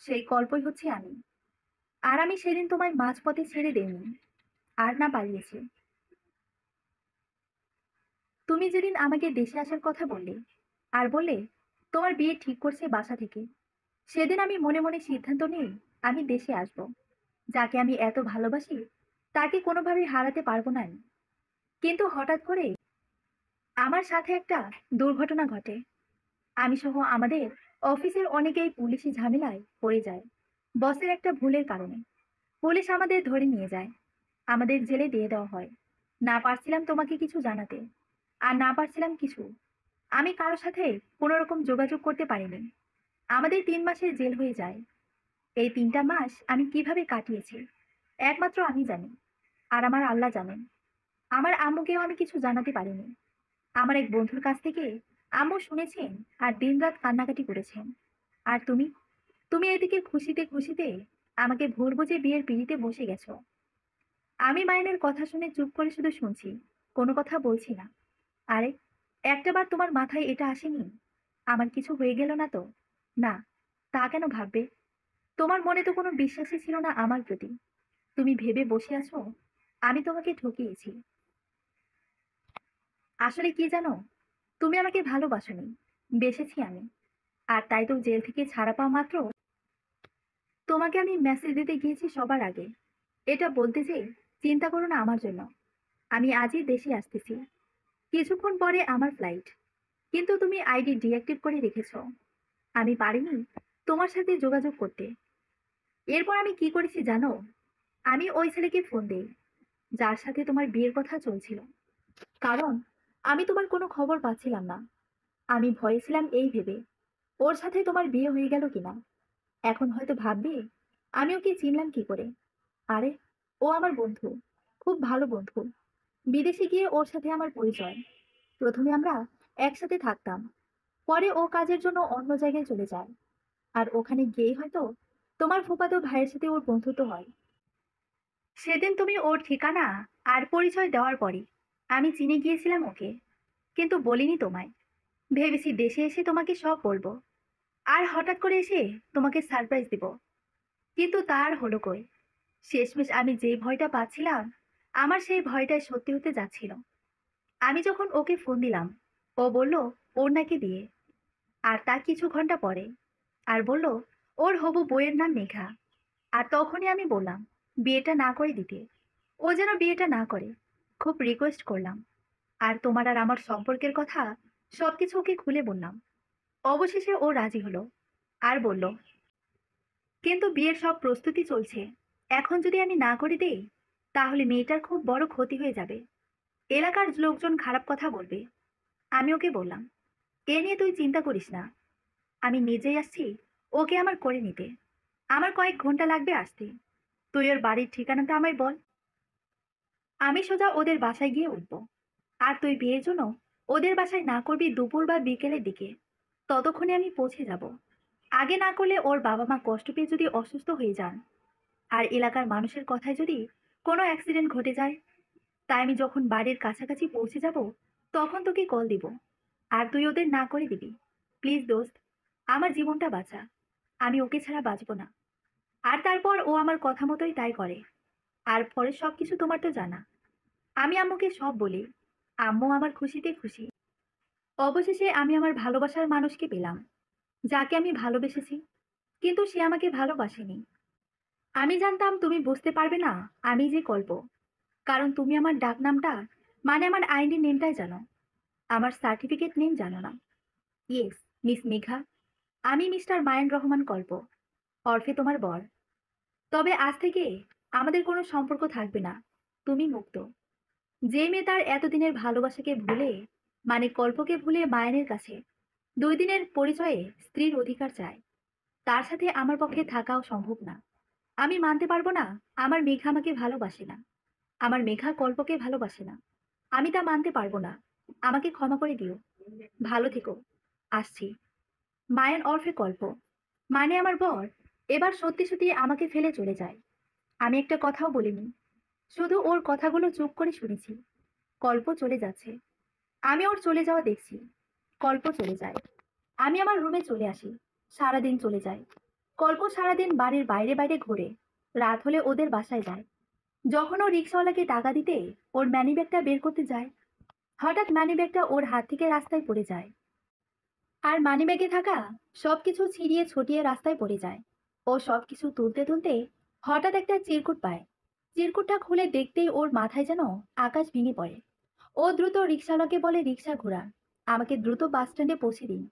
সেই কল্পই হচ্ছে আমি। আর আমি সেদিন তোমায় মাঝপথে ছেড়ে দেইনি, আর না পালিয়েছি। তুমি যেদিন আমাকে দেশে আসার কথা বললে আর বললে তোমার বিয়ে ঠিক করছে বাসা থেকে, সেদিন আমি মনে মনে সিদ্ধান্ত নিই আমি দেশে আসব। যাকে আমি এত ভালোবাসি তাকে কোনোভাবেই হারাতে পারবো না আমি। কিন্তু হঠাৎ করে আমার সাথে একটা দুর্ঘটনা ঘটে। আমি সহ আমাদের অফিসের অনেকেই পুলিশি ঝামেলায় পড়ে যায় বসের একটা ভুলের কারণে। পুলিশ আমাদের ধরে নিয়ে যায়, আমাদের জেলে দিয়ে দেওয়া হয়। না পারছিলাম তোমাকে কিছু জানাতে, আর না পারছিলাম কিছু। আমি কারোর সাথে কোনো রকম যোগাযোগ করতে পারিনি। আমাদের 3 মাসের জেল হয়ে যায়। এই 3টা মাস আমি কিভাবে কাটিয়েছি একমাত্র আমি জানি, আর আমার আল্লাহ জানেন। আমার আম্মুকেও আমি কিছু জানাতে পারিনি। আমার এক বন্ধুর কাছ থেকে আম্মু শুনেছেন আর দিনরাত কান্নাকাটি করেছেন। আর তুমি, তুমি এদিকে খুশিতে খুশিতে আমাকে ভোর বুঝে বিয়ের পিড়িতে বসে গেছো। আমি মাইনের কথা শুনে চুপ করে শুধু শুনছি, কোনো কথা বলছি না। আরে, একটাবার তোমার মাথায় এটা আসেনি আমার কিছু হয়ে গেল না তো? না, তা কেন ভাববে? তোমার মনে তো কোনো বিশ্বাসই ছিল না আমার প্রতি। তুমি ভেবে বসে আছো আমি তোমাকে ঠকিয়েছি। আসলে কি জানো, তুমি আমাকে ভালোবাসোনি, বেসেছি আমি। আর তাই তো জেল থেকে ছাড়া পাওয়া মাত্র তোমাকে আমি মেসেজ দিতে গিয়েছি সবার আগে, এটা বলতে যে চিন্তা করো না আমার জন্য। আমি আজই দেশে আসতেছি, কিছুক্ষণ পরে আমার ফ্লাইট। কিন্তু তুমি আইডি ডিঅ্যাক্টিভ করে রেখেছো। আমি পারিনি তোমার সাথে যোগাযোগ করতে। এরপর আমি কি করেছি জানো? আমি ওই ছেলেকে ফোন দেই যার সাথে তোমার বিয়ের কথা চলছিল। কারণ আমি তোমার কোনো খবর পাচ্ছিলাম না। আমি ভয়ে ছিলাম এই ভেবে ওর সাথে তোমার বিয়ে হয়ে গেল কিনা। এখন হয়তো ভাববে আমি ওকে চিনলাম কি করে। আরে, ও আমার বন্ধু, খুব ভালো বন্ধু। বিদেশে গিয়ে ওর সাথে আমার পরিচয়। প্রথমে আমরা একসাথে থাকতাম, পরে ও কাজের জন্য অন্য জায়গায় চলে যায়। আর ওখানে গিয়েই হয়তো তোমার ফুফাতো ভাইয়ের সাথে ওর বন্ধুত্ব হয়। সেদিন তুমি ওর ঠিকানা আর পরিচয় দেওয়ার পরই আমি চিনে গিয়েছিলাম ওকে, কিন্তু বলিনি তোমায়। ভেবেছি দেশে এসে তোমাকে সব বলবো, আর হঠাৎ করে এসে তোমাকে সারপ্রাইজ দিব। কিন্তু তার হলো কই। শেষমেশ আমি যে ভয়টা পাচ্ছিলাম, আমার সেই ভয়টাই সত্যি হতে যাচ্ছিল। আমি যখন ওকে ফোন দিলাম, ও বলল ওর নাকি বিয়ে, আর তার কিছু ঘন্টা পরে। আর বলল ওর হবু বউয়ের নাম মেঘা। আর তখনই আমি বললাম বিয়েটা না করে দিতে। ও যেন বিয়েটা না করে, খুব রিকোয়েস্ট করলাম। আর তোমার আর আমার সম্পর্কের কথা সবকিছু ওকে খুলে বললাম। অবশেষে ও রাজি হলো আর বলল, কিন্তু বিয়ের সব প্রস্তুতি চলছে, এখন যদি আমি না করে দেই তাহলে মেয়েটার খুব বড় ক্ষতি হয়ে যাবে। এলাকার লোকজন খারাপ কথা বলবে। আমি ওকে বললাম, এ নিয়ে তুই চিন্তা করিস না, আমি নিজেই আসছি ওকে আমার করে নিতে। আমার কয়েক ঘন্টা লাগবে আসতে। তুই ওর বাড়ির ঠিকানাটা আমায় বল, আমি সোজা ওদের বাসায় গিয়ে উঠব। আর তুই বিয়ের জন্য ওদের বাসায় না করবি দুপুর বা বিকেলের দিকে। ততক্ষণে আমি পৌঁছে যাব। আগে না করলে ওর বাবা মা কষ্ট পেয়ে যদি অসুস্থ হয়ে যান, আর এলাকার মানুষের কথায় যদি কোনো অ্যাক্সিডেন্ট ঘটে যায়। তাই আমি যখন বাড়ির কাছাকাছি পৌঁছে যাব তখন তোকে কল দিব, আর তুই ওদের না করে দিবি। প্লিজ দোস্ত, আমার জীবনটা বাঁচা, আমি ওকে ছাড়া বাঁচব না। আর তারপর ও আমার কথা মতোই তাই করে। আর পরে সবকিছু তোমার তো জানা। আমি আম্মুকে সব বলি। আম্মু আমার খুশিতে খুশি। অবশেষে আমি আমার ভালোবাসার মানুষকে পেলাম, যাকে আমি ভালোবেসেছি। কিন্তু সে আমাকে ভালোবাসেনি। আমি জানতাম তুমি বুঝতে পারবে না আমি যে কল্প, কারণ তুমি আমার ডাক নামটা মানে আমার আইডি নেমটাই জানো, আমার সার্টিফিকেট নেম জানো না। ইয়েস, মিস মেঘা, আমি মিস্টার মায়ান রহমান কল্প, অর্ফে তোমার বর। তবে আজ থেকে আমাদের কোনো সম্পর্ক থাকবে না। তুমি মুক্ত। যে মেয়ে তার এতদিনের ভালোবাসাকে ভুলে, মানে কল্পকে ভুলে মায়ানের কাছে 2 দিনের পরিচয়ে স্ত্রীর অধিকার চায়, তার সাথে আমার পক্ষে থাকাও সম্ভব না। আমি মানতে পারবো না আমার মেঘা আমাকে ভালোবাসে না, আমার মেঘা কল্পকে ভালোবাসে না। আমি তা মানতে পারবো না। আমাকে ক্ষমা করে দিও। ভালো থেকো। আসছি। মায়ান ওরফে কল্প, মানে আমার বর, এবার সত্যি সত্যি আমাকে ফেলে চলে যায়। আমি একটা কথাও বলিনি, শুধু ওর কথাগুলো চুপ করে শুনেছি। কল্প চলে যাচ্ছে, আমি ওর চলে যাওয়া দেখছি। কল্প চলে যায়, আমি আমার রুমে চলে আসি। সারাদিন চলে যায়। কল্প সারাদিন বাড়ির বাইরে বাইরে ঘোরে। রাত হলে ওদের বাসায় যায়। যখন ও রিক্সাওয়ালাকে টাকা দিতে ওর ম্যানিব্যাগটা বের করতে যায়, হঠাৎ মানিব্যাগটা ওর হাত থেকে রাস্তায় পড়ে যায়। আর মানিব্যাগে থাকা সবকিছু ছিঁড়িয়ে ছটিয়ে রাস্তায় পড়ে যায়। ও সবকিছু তুলতে তুলতে হঠাৎ একটা চিরকুট পায়। চিরকুটটা খুলে দেখতেই ওর মাথায় যেন আকাশ ভেঙে পড়ে। ও দ্রুত রিক্সাওয়ালাকে বলে রিক্সা ঘোরান, আমাকে দ্রুত বাস স্ট্যান্ডে পৌঁছে দিন,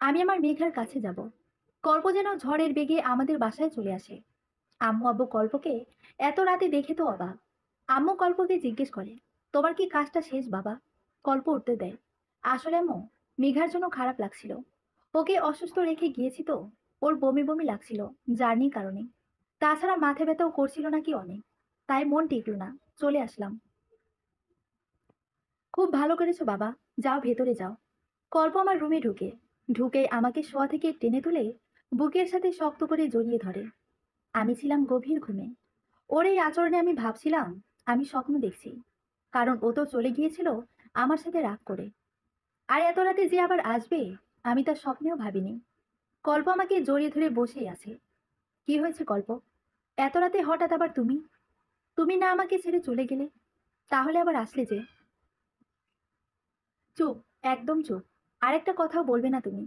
আমি আমার মেঘার কাছে যাব। কল্প যেন ঝড়ের বেগে আমাদের বাসায় চলে আসে। আম্মু আব্বু কল্পকে এত রাতে দেখে তো অবাক। আম্মু কল্পকে জিজ্ঞেস করে, তোমার কি কাজটা শেষ বাবা? কল্প উঠতে দেয়, আসলে আম্মু, মেঘার জন্য খারাপ লাগছিল। ওকে অসুস্থ রেখে গিয়েছি তো, ওর বমি বমি লাগছিল জার্নির কারণে। তাছাড়া মাথা ব্যথাও করছিল নাকি অনেক, তাই মন টিকলো না, চলে আসলাম। খুব ভালো করেছো বাবা, যাও ভেতরে যাও। কল্প আমার রুমে ঢুকে আমাকে শোয়া থেকে টেনে তুলে বুকের সাথে শক্ত করে জড়িয়ে ধরে। আমি ছিলাম গভীর ঘুমে। ওর এই আচরণে আমি ভাবছিলাম আমি স্বপ্ন দেখছি, কারণ ও তো চলে গিয়েছিল আমার সাথে রাগ করে। আর এত রাতে যে আবার আসবে আমি তার স্বপ্নেও ভাবিনি। কল্প আমাকে জড়িয়ে ধরে বসেই আছে। কি হয়েছে কল্প? এত রাতে হঠাৎ আবার তুমি? তুমি না আমাকে ছেড়ে চলে গেলে, তাহলে আবার আসলে যে? চুপ, একদম চুপ। আরেকটা কথাও বলবে না তুমি।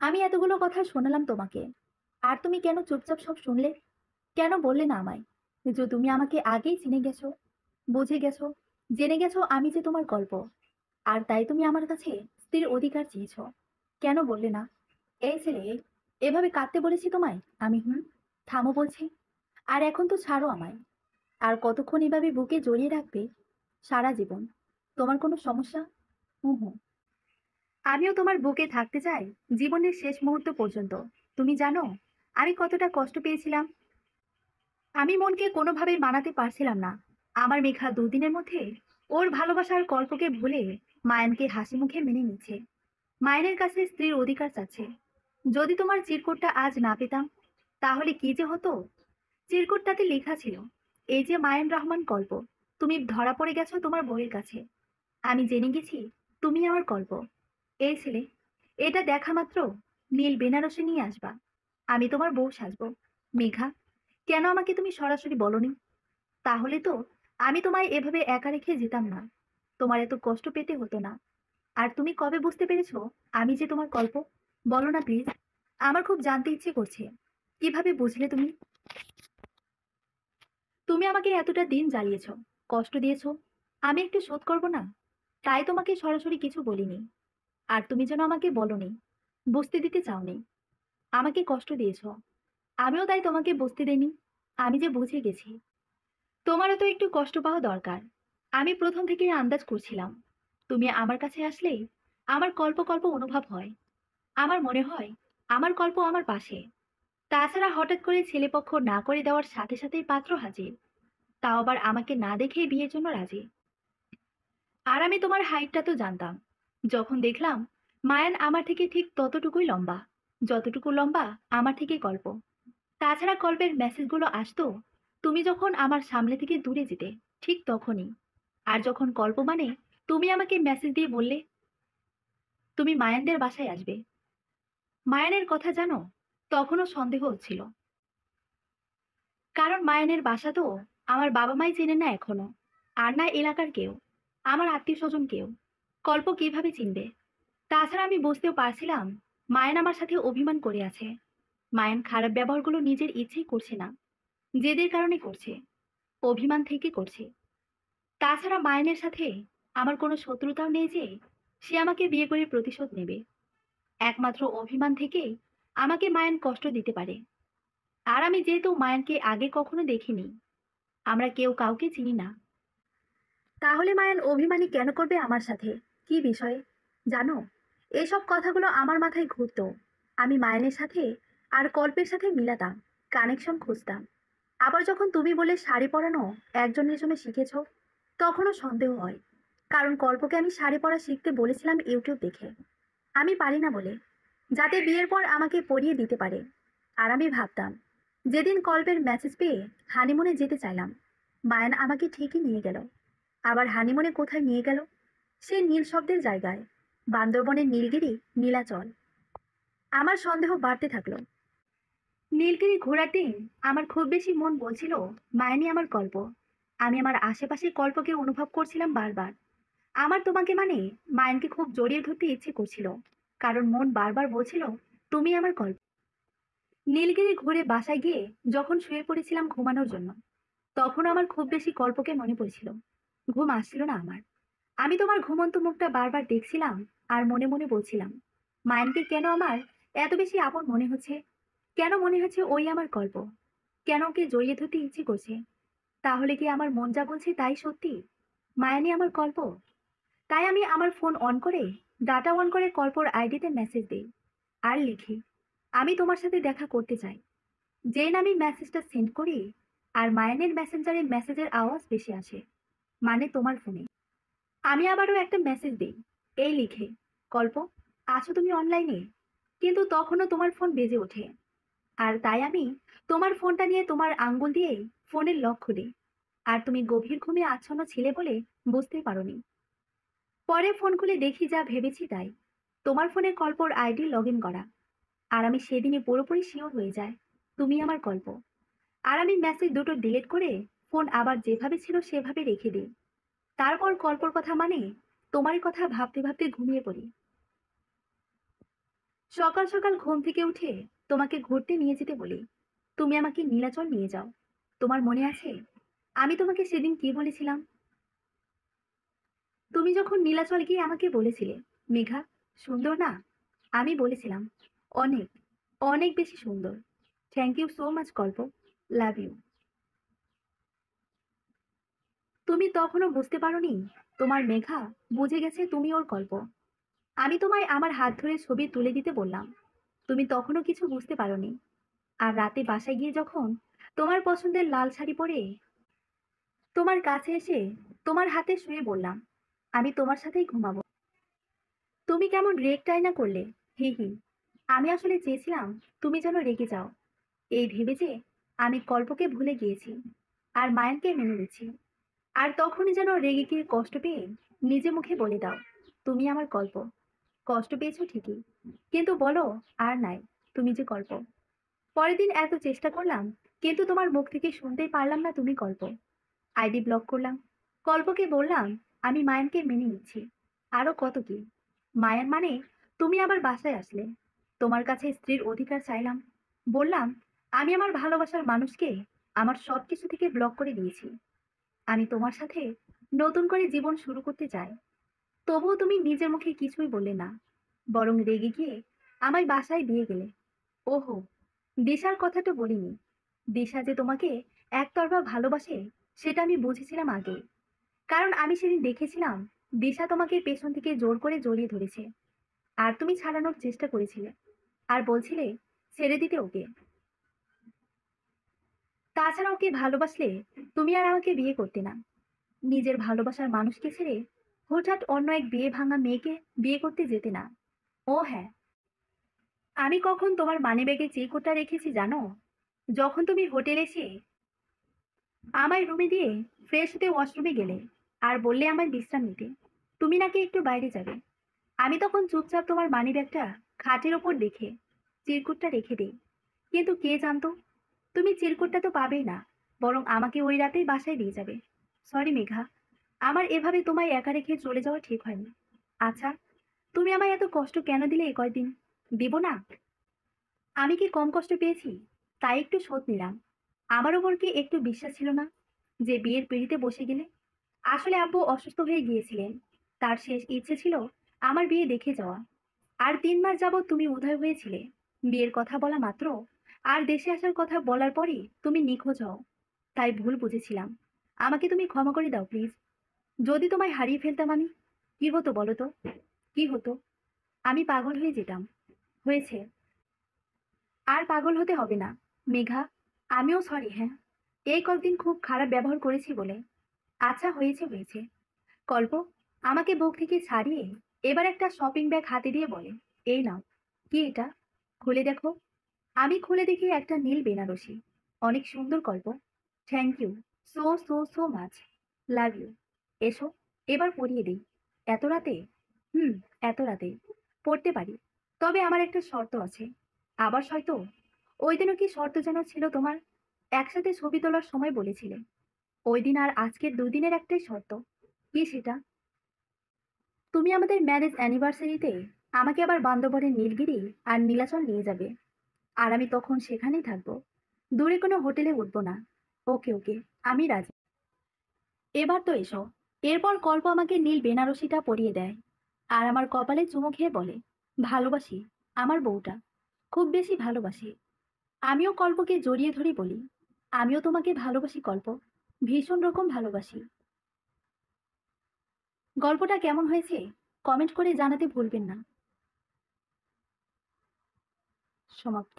আমি এতগুলো কথা শোনালাম তোমাকে, আর তুমি কেন চুপচাপ সব শুনলে? কেন বললে না আমায় যে তুমি আমাকে আগেই চিনে গেছো, বুঝে গেছো, জেনে গেছো আমি যে তোমার গল্প, আর তাই তুমি আমার কাছে স্ত্রীর অধিকার চেয়েছো? কেন বললে না? এই ছেলে, এভাবে কাঁদতে বলেছি তোমায় আমি? থামো বলছি। আর এখন তো ছাড়ো আমায়। আর কতক্ষণ এভাবে বুকে জড়িয়ে রাখবে? সারা জীবন? তোমার কোনো সমস্যা? হুম হুম। আমিও তোমার বুকে থাকতে চাই জীবনের শেষ মুহূর্ত পর্যন্ত। তুমি জানো আমি কতটা কষ্ট পেয়েছিলাম। আমি মনকে কোনোভাবেই মানাতে পারছিলাম না। আমার মেঘা দুদিনের মধ্যে ওর ভালোবাসার গল্পকে ভুলে মায়ানকে হাসি মুখে মেনে নিচ্ছে। মায়ানের কাছে স্ত্রীর অধিকার চাচ্ছে। যদি তোমার চিরকুটটা আজ না পেতাম তাহলে কি যে হতো। চিরকুটটাতে লেখা ছিল, এই যে মায়ান রহমান কল্প, তুমি ধরা পড়ে গেছো তোমার বউয়ের কাছে। আমি জেনে গেছি তুমি আমার কল্প। এই ছেলে, এটা দেখা মাত্র নীল বেনারসে নিয়ে আসবা। আমি তোমার বউ সাজবো। মেঘা, কেন আমাকে তুমি সরাসরি বলনি? তাহলে তো আমি তোমায় এভাবে একা রেখে যেতাম না। তোমার এত কষ্ট পেতে হতো না। আর তুমি কবে বুঝতে পেরেছো আমি যে তোমার কল্প? বলো না প্লিজ। আমার খুব জানতে ইচ্ছে করছে। কিভাবে বুঝলে তুমি? তুমি আমাকে এতটা দিন জ্বালিয়েছো, কষ্ট দিয়েছো, আমি একটু শোধ করবো না? তাই তোমাকে সরাসরি কিছু বলিনি। আর তুমি যেন আমাকে বলনি, বুঝতে দিতে চাওনি, আমাকে কষ্ট দিয়েছো। আমিও তাই তোমাকে বুঝতে দেইনি। আমি যে বুঝে গেছি তোমারও তো একটু কষ্ট পাওয়া দরকার। আমি প্রথম থেকেই আন্দাজ করছিলাম তুমি আমার কাছে আসলেই আমার কল্প কল্প অনুভব হয়। আমার মনে হয় আমার কল্প আমার পাশে। তাছাড়া হঠাৎ করে ছেলেপক্ষ না করে দেওয়ার সাথে সাথেই পাত্র হাজির, তাও আবার আমাকে না দেখেই বিয়ের জন্য রাজি। আর আমি তোমার হাইটটা তো জানতাম। যখন দেখলাম মায়ান আমার থেকে ঠিক ততটুকুই লম্বা, যতটুকু লম্বা আমার থেকে গল্প। তাছাড়া গল্পের মেসেজগুলো আসতো তুমি যখন আমার সামনে থেকে দূরে যেতে, ঠিক তখনই। আর যখন গল্প মানে তুমি আমাকে মেসেজ দিয়ে বললে তুমি মায়ানদের বাসায় আসবে। মায়ানের কথা জানো, তখনও সন্দেহ হচ্ছিল। কারণ মায়ানের বাসা তো আমার বাবা মাই চেনে না এখনো, আর না এলাকার কেউ, আমার আত্মীয় স্বজন কেউ। কল্প কিভাবে চিনবে? তাছাড়া আমি বুঝতেও পারছিলাম মায়ান আমার সাথে অভিমান করে আছে। মায়ান খারাপ ব্যবহারগুলো নিজের ইচ্ছেই করছে না, জেদের কারণে করছে, অভিমান থেকে করছে। তাছাড়া মায়ানের সাথে আমার কোনো শত্রুতাও নেই যে সে আমাকে বিয়ে করে প্রতিশোধ নেবে। একমাত্র অভিমান থেকেই আমাকে মায়ান কষ্ট দিতে পারে। আর আমি যেহেতু মায়ানকে আগে কখনো দেখিনি, আমরা কেউ কাউকে চিনি না, তাহলে মায়ান অভিমানী কেন করবে আমার সাথে? কি বিষয়ে? জানো, এসব কথাগুলো আমার মাথায় ঘুরতো। আমি মায়ানের সাথে আর কল্পের সাথে মিলাতাম, কানেকশন খুঁজতাম। আবার যখন তুমি বলে শাড়ি পরানো একজনের জন্য শিখেছো, তখনও সন্দেহ হয়। কারণ কল্পকে আমি শাড়ি পরা শিখতে বলেছিলাম ইউটিউব দেখে। আমি পারি না বলে, যাতে বিয়ের পর আমাকে পরিয়ে দিতে পারে। আর আমি ভাবতাম যেদিন কল্পের মেসেজ পেয়ে হানিমুনে যেতে চাইলাম, মায়ান আমাকে ঠিকই নিয়ে গেল। আবার হানিমুনে কোথায় নিয়ে গেল? সে নীল শব্দের জায়গায়, বান্দরবনের নীলগিরি, নীলাচল। আমার সন্দেহ বাড়তে থাকলো। নীলগিরি ঘোরার দিন আমার খুব বেশি মন বলছিল মায়ানি আমার গল্প। আমি আমার আশেপাশে গল্পকে অনুভব করছিলাম বারবার। আমার তোমাকে মানে মায়ানকে খুব জড়িয়ে ধরতে ইচ্ছে করছিল, কারণ মন বারবার বলছিল তুমি আমার গল্প। নীলগিরি ঘুরে বাসায় গিয়ে যখন শুয়ে পড়েছিলাম ঘুমানোর জন্য, তখন আমার খুব বেশি গল্পকে মনে পড়ছিল। ঘুম আসছিল না আমার। আমি তোমার ঘুমন্ত মুখটা বারবার দেখছিলাম আর মনে মনে বলছিলাম মায়ানকে কেন আমার এত বেশি আপন মনে হচ্ছে। কেন মনে হচ্ছে ওই আমার গল্প। কেন ওকে জড়িয়ে ধরতে ইচ্ছে করছে। তাহলে কি আমার মন যা বলছে তাই সত্যি? মায়ানি আমার গল্প। তাই আমি আমার ফোন অন করে, ডাটা অন করে কল্পর আইডিতে মেসেজ দিই আর লিখি আমি তোমার সাথে দেখা করতে চাই। যেই আমি মেসেজটা সেন্ড করি আর মায়ানের মেসেঞ্জারে মেসেজের আওয়াজ বেশি আসে, মানে তোমার ফোনে। আমি আবারও একটা মেসেজ দিই, এই লিখে, কল্প, আছো তুমি অনলাইনে? কিন্তু তখনও তোমার ফোন বেজে ওঠে। আর তাই আমি তোমার ফোনটা নিয়ে তোমার আঙ্গুল দিয়েই ফোনের লক খুলি। আর তুমি গভীর ঘুমে আচ্ছন্ন ছিলে বলে বুঝতে পারোনি। পরে ফোন খুলে দেখি যা ভেবেছি তাই, তোমার ফোনে কল্পর আইডি লগ ইন করা। আর আমি সেদিনই পুরোপুরি শিওর হয়ে যায় তুমি আমার গল্প। আর আমি মেসেজ দুটো ডিলিট করে ফোন আবার যেভাবে ছিল সেভাবে রেখে দিই। তারপর গল্পর কথা মানে তোমার কথা ভাবতে ভাবতে ঘুমিয়ে পড়ি। সকাল সকাল ঘুম থেকে উঠে তোমাকে ঘুরতে নিয়ে যেতে বলি, তুমি আমাকে নীলাচল নিয়ে যাও। তোমার মনে আছে আমি তোমাকে সেদিন কি বলেছিলাম? তুমি যখন নীলাচল গিয়ে আমাকে বলেছিলে মেঘা, সুন্দর না? আমি বলেছিলাম অনেক, অনেক বেশি সুন্দর। Thank you so much Kalpa. Love you. তুমি তখনও বুঝতে পারোনি তোমার মেঘা বুঝে গেছে তুমি ওর গল্প। আমি তোমায় আমার হাত ধরে ছবি তুলে দিতে বললাম, তুমি তখনও কিছু বুঝতে পারোনি। আর রাতে বাসায় গিয়ে যখন তোমার পছন্দের লাল শাড়ি পরে তোমার কাছে এসে তোমার হাতে শুয়ে বললাম, আমি তোমার সাথেই ঘুমাবো, তুমি কেমন রেগটাই না করলে। হি হি। আমি আসলে চেয়েছিলাম তুমি যেন রেগে যাও, এই ভেবে যে আমি কল্পকে ভুলে গিয়েছি আর মায়ানকে মেনে নিচ্ছি। আর তখনই যেন রেগে গিয়ে কষ্ট পেয়ে নিজে মুখে বলে দাও, তুমি আমার গল্প। কষ্ট পেয়েছো ঠিকই, কিন্তু বলো আর নাই, তুমি যে গল্প। পরের দিন এত চেষ্টা করলাম, কিন্তু তোমার মুখ থেকে শুনতেই পারলাম না তুমি গল্প। আইডি ব্লক করলাম। কল্পকে বললাম আমি মায়ানকে মেনে নিচ্ছি। আরো কত কি। মায়ান মানে তুমি আবার বাসায় আসলে, তোমার কাছে স্ত্রীর অধিকার চাইলাম। বললাম আমি আমার ভালোবাসার মানুষকে আমার সব কিছু থেকে ব্লক করে দিয়েছি। আমি তোমার সাথে নতুন করে জীবন শুরু করতে চাই। তবুও তুমি নিজের মুখে কিছুই বললে না, বরং রেগে গিয়ে আমায় বাসায় দিয়ে গেলে। ওহো, দিশার কথাটা বলিনি। দিশা যে তোমাকে একতরফা ভালোবাসে সেটা আমি বুঝেছিলাম আগে। কারণ আমি সেদিন দেখেছিলাম দিশা তোমাকে পেছন থেকে জোর করে জড়িয়ে ধরেছে, আর তুমি ছাড়ানোর চেষ্টা করেছিলে আর বলছিলে ছেড়ে দিতে ওকে। তাছাড়া ওকে ভালোবাসলে তুমি আর আমাকে বিয়ে করতে না। নিজের ভালোবাসার মানুষকে ছেড়ে হঠাৎ অন্য এক বিয়ে ভাঙা মেয়েকে বিয়ে করতে যেতে না। ও হ্যাঁ, আমি কখন তোমার মানিব্যাগে চিরকুটটা রেখেছি জানো? যখন তুমি হোটেলে এসে আমায় রুমে দিয়ে ফ্রেশ হতে ওয়াশরুমে গেলে আর বললে আমায় বিশ্রাম নিতে, তুমি নাকি একটু বাইরে যাবে। আমি তখন চুপচাপ তোমার মানিব্যাগটা খাটের ওপর দেখে চিরকুটটা রেখে দিই। কিন্তু কে জানতো তুমি চিরকুটটা তো পাবেই না, বরং আমাকে ওই রাতেই বাসায় দিয়ে যাবে। সরি মেঘা, আমার এভাবে তোমায় একা রেখে চলে যাওয়া ঠিক হয়নি। আচ্ছা, তুমি আমায় এত কষ্ট কেন দিলে এই কয়দিন? দিব না? আমি কি কম কষ্ট পেয়েছি? তাই একটু শোধ নিলাম। আমার ওপর কি একটু বিশ্বাস ছিল না যে বিয়ের পিঁড়িতে বসে গেলে? আসলে আব্বু অসুস্থ হয়ে গিয়েছিলেন, তার শেষ ইচ্ছে ছিল আমার বিয়ে দেখে যাওয়া। আর 3 মাস যাবৎ তুমি উধাও হয়েছিলে। বিয়ের কথা বলা মাত্র আর দেশে আসার কথা বলার পরই তুমি নিখোঁজ হও। তাই ভুল বুঝেছিলাম। আমাকে তুমি ক্ষমা করে দাও প্লিজ। যদি তোমায় হারিয়ে ফেলতাম আমি, কি হতো বলো তো? কি হতো? আমি পাগল হয়ে যেতাম। হয়েছে, আর পাগল হতে হবে না মেঘা। আমিও সরি, হ্যাঁ, এই কয়েকদিন খুব খারাপ ব্যবহার করেছি বলে। আচ্ছা, হয়েছে হয়েছে। কল্প আমাকে বুক থেকে ছাড়িয়ে এবার একটা শপিং ব্যাগ হাতে দিয়ে বলে, এই নাও। কি এটা? খুলে দেখো। আমি খুলে দেখি একটা নীল বেনারসি। অনেক সুন্দর Kalpa. Thank you so so so much. Love you. এসো, এবার পরিয়ে দিই। এত রাতে? হুম, এত রাতে পড়তে পারি, তবে আমার একটা শর্ত আছে। আবার হয়তো ওই দিনও কি শর্ত যেন ছিল তোমার? একসাথে ছবি তোলার সময় বলেছিলে। ওই দিন আর আজকের 2 দিনের একটাই শর্ত। কি সেটা? তুমি আমাদের ম্যারেজ অ্যানিভার্সারিতে আমাকে আবার বান্দরবনের নীলগিরি আর নীলাচল নিয়ে যাবে। আর আমি তখন সেখানেই থাকবো। দূরে কোনো হোটেলে উঠবো না। ওকে ওকে, আমি রাজি। এবার তো এসো। এরপর কল্প আমাকে নীল বেনারসিটা পরিয়ে দেয় আর আমার কপালে চুমু খেয়ে বলে, ভালোবাসি আমার বউটা, খুব বেশি ভালোবাসি। আমিও কল্পকে জড়িয়ে ধরে বলি, আমিও তোমাকে ভালোবাসি কল্প, ভীষণ রকম ভালোবাসি। গল্পটা কেমন হয়েছে কমেন্ট করে জানাতে ভুলবেন না। সমাপ্ত।